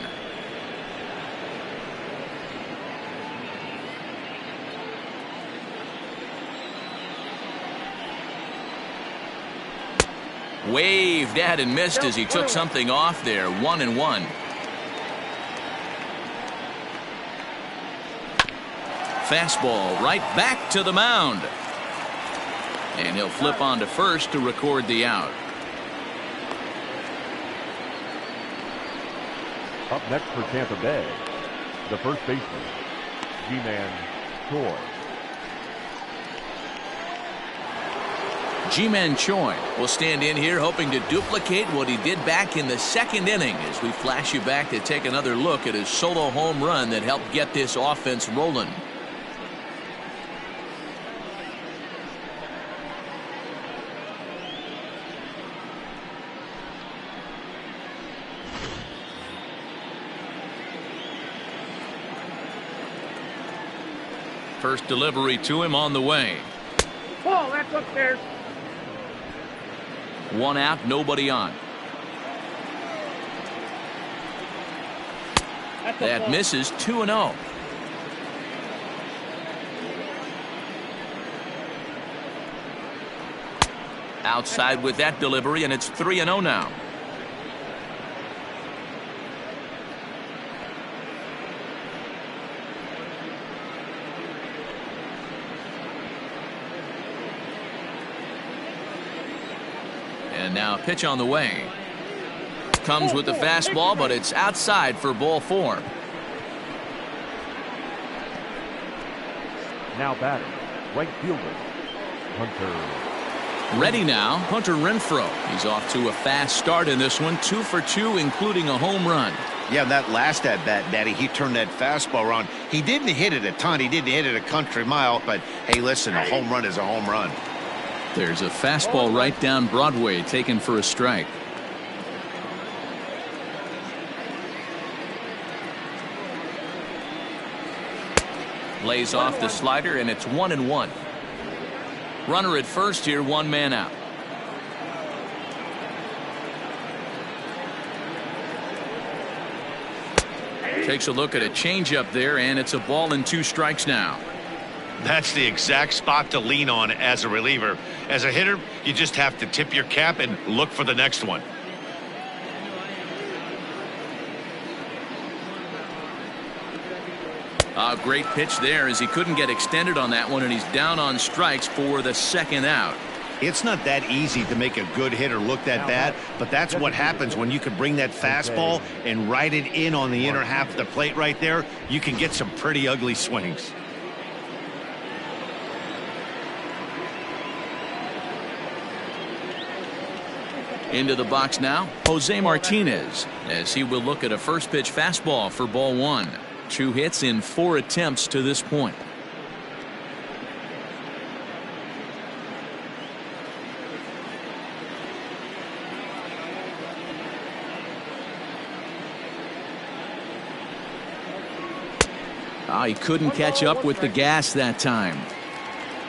Waved at and missed as he took something off there. 1-1. Fastball right back to the mound. And he'll flip on to first to record the out. Up next for Tampa Bay, the first baseman, G-Man Choi. Ji-Man Choi will stand in here hoping to duplicate what he did back in the second inning as we flash you back to take another look at his solo home run that helped get this offense rolling. First delivery to him on the way. Ball, that's upstairs. 1 out, nobody on. That misses. 2-0. Outside with that delivery, and it's 3-0 now. And now pitch on the way. Comes with the fastball, but it's outside for ball 4. Now batting, right fielder, Hunter. Ready now, Hunter Renfroe. He's off to a fast start in this one. 2 for 2, including a home run. Yeah, that last at bat, Daddy, he turned that fastball around. He didn't hit it a ton. He didn't hit it a country mile. But, hey, listen, a home run is a home run. There's a fastball right down Broadway taken for a strike. Lays off the slider, and it's 1-1. Runner at first here, 1 man out. Takes a look at a changeup there, and it's a ball and 2 strikes now. That's the exact spot to lean on as a reliever. As a hitter, you just have to tip your cap and look for the next one. A great pitch there as he couldn't get extended on that one, and he's down on strikes for the 2nd out. It's not that easy to make a good hitter look that bad, but that's what happens when you can bring that fastball and ride it in on the inner half of the plate right there. You can get some pretty ugly swings. Into the box now, Jose Martinez, as he will look at a first pitch fastball for ball 1. 2 hits in 4 attempts to this point. He couldn't catch up with the gas that time.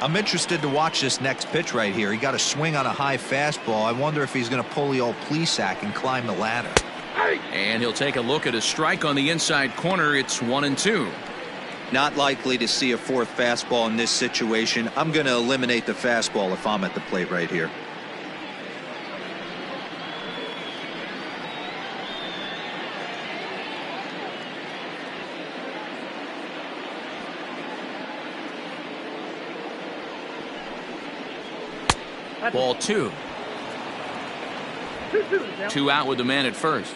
I'm interested to watch this next pitch right here. He got a swing on a high fastball. I wonder if he's going to pull the old Plesac and climb the ladder. And he'll take a look at a strike on the inside corner. It's 1-2. Not likely to see a 4th fastball in this situation. I'm going to eliminate the fastball if I'm at the plate right here. Ball 2. 2 out with the man at first.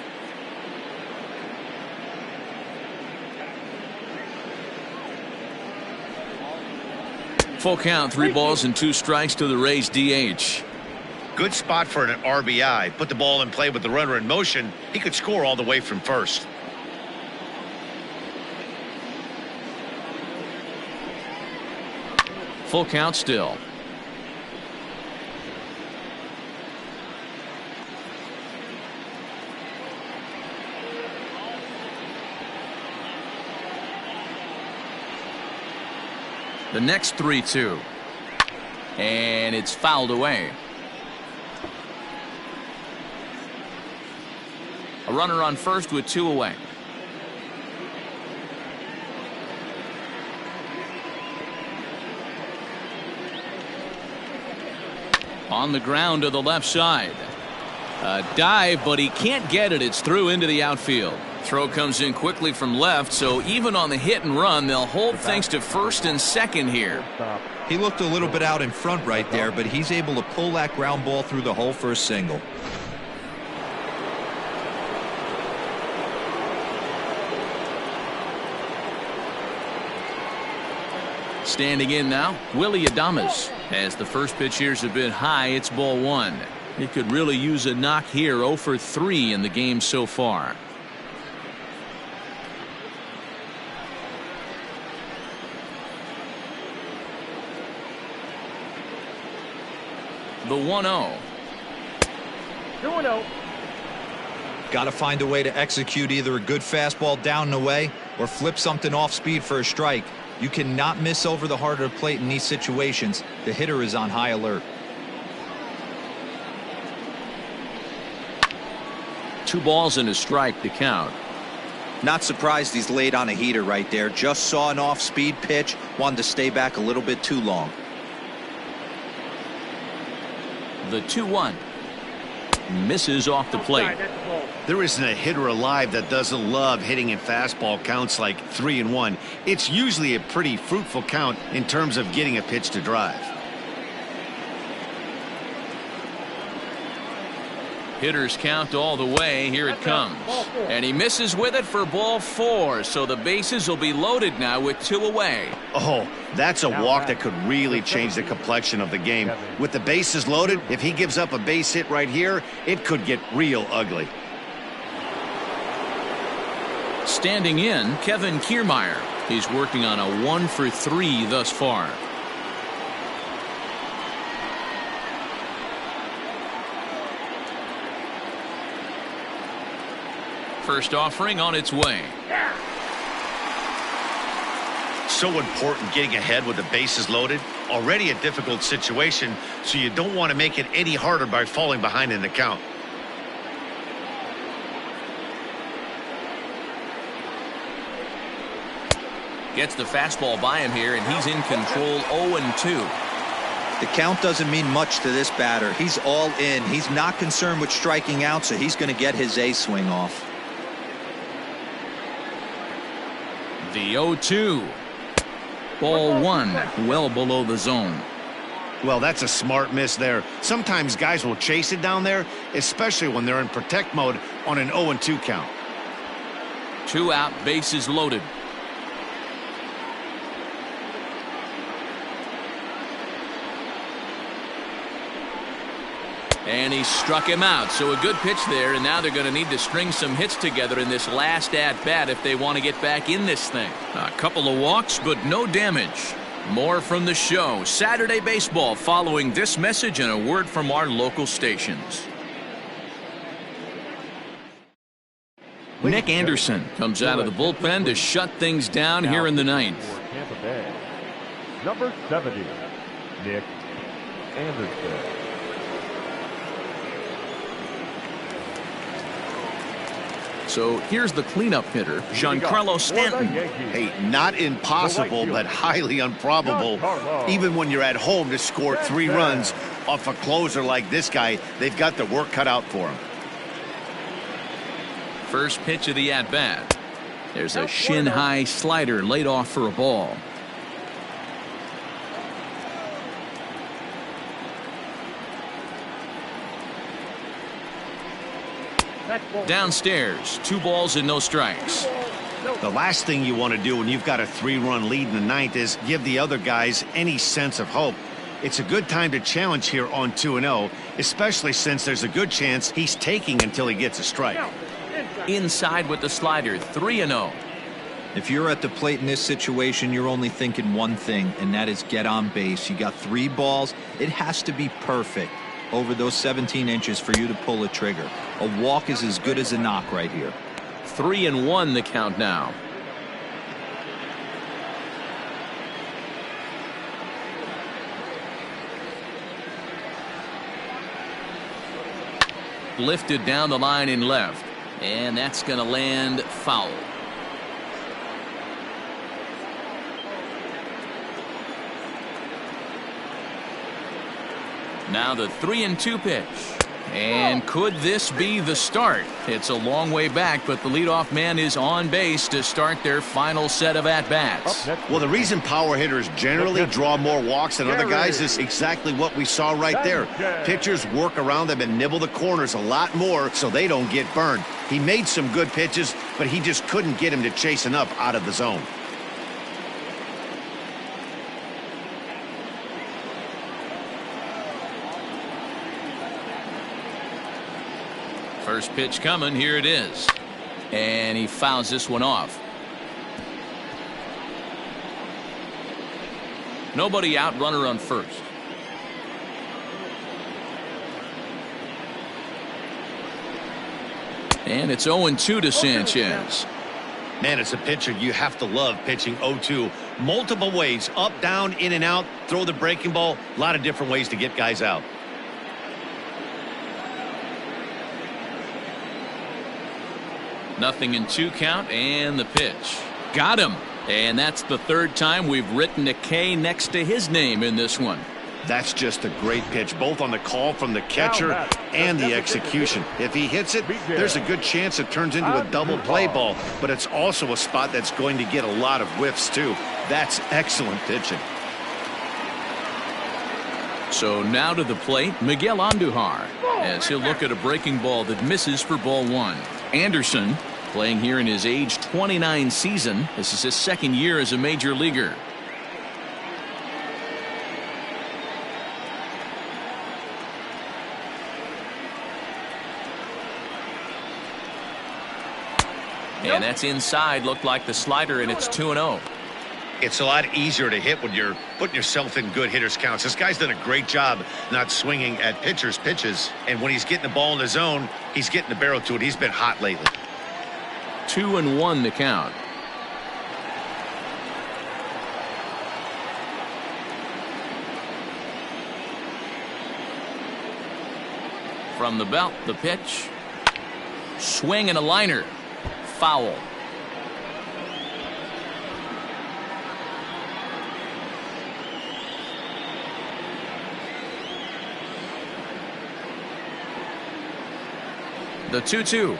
Full count, 3 balls and 2 strikes to the Rays DH. Good spot for an RBI. Put the ball in play with the runner in motion. He could score all the way from first. Full count still. The next 3-2. And it's fouled away. A runner on first with 2 away. On the ground to the left side. A dive, but he can't get it. It's through into the outfield. Throw comes in quickly from left, so even on the hit and run, they'll hold things to first and second here. He looked a little bit out in front right there, but he's able to pull that ground ball through the hole for a single. Standing in now, Willie Adames. As the first pitch here's a bit high, it's ball 1. He could really use a knock here. 0 for 3 in the game so far. The 1-0. 2-0. Got to find a way to execute either a good fastball down and away or flip something off speed for a strike. You cannot miss over the heart of the plate in these situations. The hitter is on high alert. 2 balls and a strike to count. Not surprised he's laid on a heater right there. Just saw an off-speed pitch. Wanted to stay back a little bit too long. The 2-1. Misses off the plate. There isn't a hitter alive that doesn't love hitting in fastball counts like 3-1. It's usually a pretty fruitful count in terms of getting a pitch to drive. Hitters count all the way. Here it comes. And he misses with it for ball 4. So the bases will be loaded now with 2 away. Oh, that's a walk that could really change the complexion of the game. With the bases loaded, if he gives up a base hit right here, it could get real ugly. Standing in, Kevin Kiermaier. He's working on a 1 for 3 thus far. First offering on its way. So important getting ahead with the bases loaded. Already a difficult situation, so you don't want to make it any harder by falling behind in the count. Gets the fastball by him here, and he's in control. 0-2. The count doesn't mean much to this batter. He's all in. He's not concerned with striking out, so he's going to get his A swing off. The 0-2. Ball 1, well below the zone. Well, that's a smart miss there. Sometimes guys will chase it down there, especially when they're in protect mode on an 0-2 count. 2 out, bases loaded. And he struck him out. So a good pitch there, and now they're going to need to string some hits together in this last at-bat if they want to get back in this thing. A couple of walks, but no damage. More from the show. Saturday Baseball following this message and a word from our local stations. Nick Anderson comes out of the bullpen to shut things down here in the 9th. Tampa Bay, number 70, Nick Anderson. So here's the cleanup hitter, Giancarlo Stanton. Hey, not impossible, but highly improbable. Even when you're at home to score 3 runs off a closer like this guy, they've got the work cut out for him. First pitch of the at-bat. There's a shin-high slider laid off for a ball. Downstairs, 2 balls and no strikes. The last thing you want to do when you've got a 3-run lead in the 9th is give the other guys any sense of hope. It's a good time to challenge here on 2-0, especially since there's a good chance he's taking until he gets a strike. Inside with the slider, 3-0. If you're at the plate in this situation, you're only thinking one thing, and that is get on base. You got 3 balls. It has to be perfect over those 17 inches for you to pull a trigger. A walk is as good as a knock right here. 3-1 the count now. lifted down the line in left. And that's going to land foul. Now the 3-2 pitch. And could this be the start? It's a long way back, but the leadoff man is on base to start their final set of at-bats. Well, the reason power hitters generally draw more walks than other guys is exactly what we saw right there. Pitchers work around them and nibble the corners a lot more so they don't get burned. He made some good pitches, but he just couldn't get him to chase enough out of the zone. First pitch coming. Here it is. And he fouls this one off. Nobody out, runner on first. And it's 0-2 to Sanchez. Man, it's a pitcher you have to love pitching 0-2. Multiple ways, up, down, in and out, throw the breaking ball. A lot of different ways to get guys out. Nothing in 2 count, and the pitch. Got him. And that's the 3rd time we've written a K next to his name in this one. That's just a great pitch, both on the call from the catcher and the execution. If he hits it, there's a good chance it turns into a double play ball, but it's also a spot that's going to get a lot of whiffs, too. That's excellent pitching. So now to the plate, Miguel Andujar, as he'll look at a breaking ball that misses for ball 1. Anderson, playing here in his age 29 season. This is his 2nd year as a major leaguer. And that's inside. Looked like the slider, and it's 2-0. It's a lot easier to hit when you're putting yourself in good hitters counts. This guy's done a great job not swinging at pitchers' pitches. And when he's getting the ball in the zone, he's getting the barrel to it. He's been hot lately. 2-1 the count. From the belt, the pitch. Swing and a liner. Foul. The 2-2.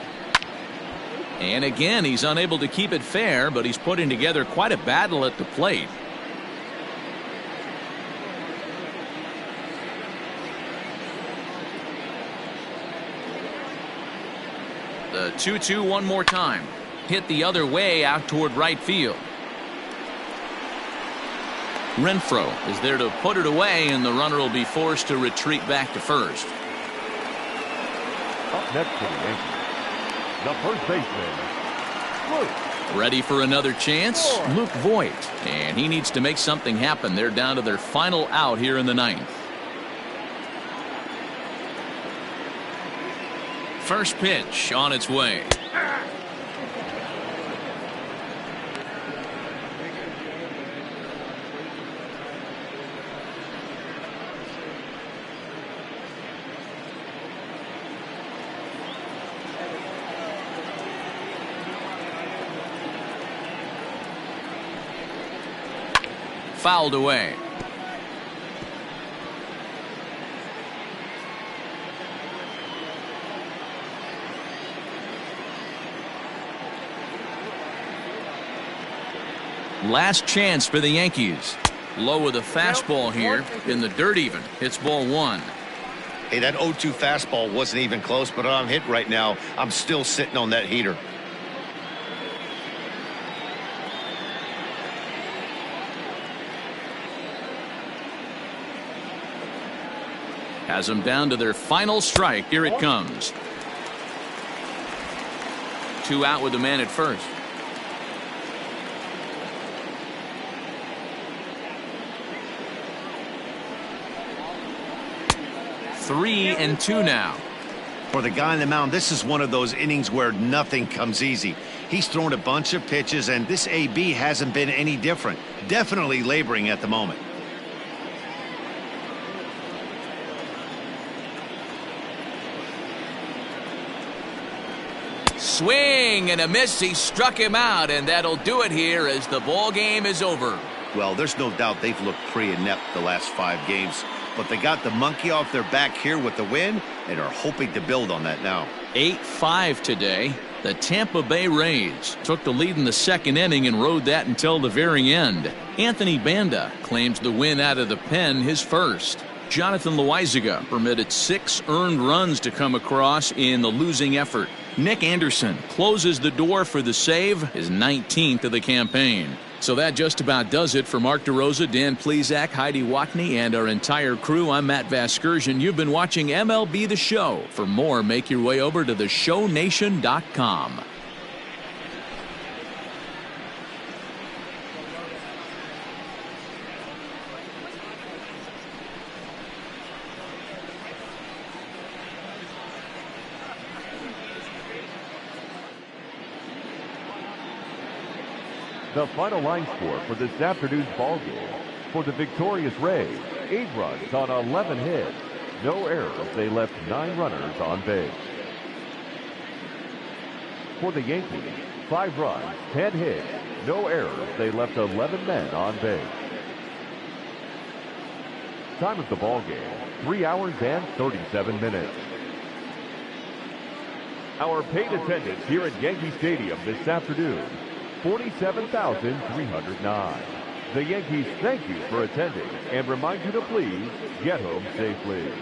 And again, he's unable to keep it fair, but he's putting together quite a battle at the plate. The 2-2 one more time. Hit the other way out toward right field. Renfroe is there to put it away, and the runner will be forced to retreat back to first. Up next for the Yankees, the first baseman, Luke. Ready for another chance? Luke Voigt. And he needs to make something happen. They're down to their final out here in the 9th. First pitch on its way. Fouled away. Last chance for the Yankees. Low with a fastball here in the dirt even. It's ball 1. Hey, that 0-2 fastball wasn't even close, but I'm hit right now. I'm still sitting on that heater. Has them down to their final strike. Here it comes. 2 out with the man at first. 3-2 now. For the guy on the mound, this is one of those innings where nothing comes easy. He's thrown a bunch of pitches, and this AB hasn't been any different. Definitely laboring at the moment. swing and a miss. He struck him out, and that'll do it here as the ball game is over. Well, there's no doubt they've looked pretty inept the last 5 games, but they got the monkey off their back here with the win and are hoping to build on that now. 8-5 today. The Tampa Bay Rays took the lead in the second inning and rode that until the very end. Anthony Banda claims the win out of the pen, his first. Jonathan Loaizaga permitted 6 earned runs to come across in the losing effort. Nick Anderson closes the door for the save, his 19th of the campaign. So that just about does it for Mark DeRosa, Dan Plesac, Heidi Watney, and our entire crew. I'm Matt Vasgersian. You've been watching MLB The Show. For more, make your way over to theshownation.com. The final line score for this afternoon's ball game. For the victorious Rays, 8 runs on 11 hits. No errors. They left 9 runners on base. For the Yankees, 5 runs, 10 hits. No errors. They left 11 men on base. Time of the ball game, 3 hours and 37 minutes. Our paid attendance here at Yankee Stadium this afternoon, 47,309. The Yankees thank you for attending and remind you to please get home safely.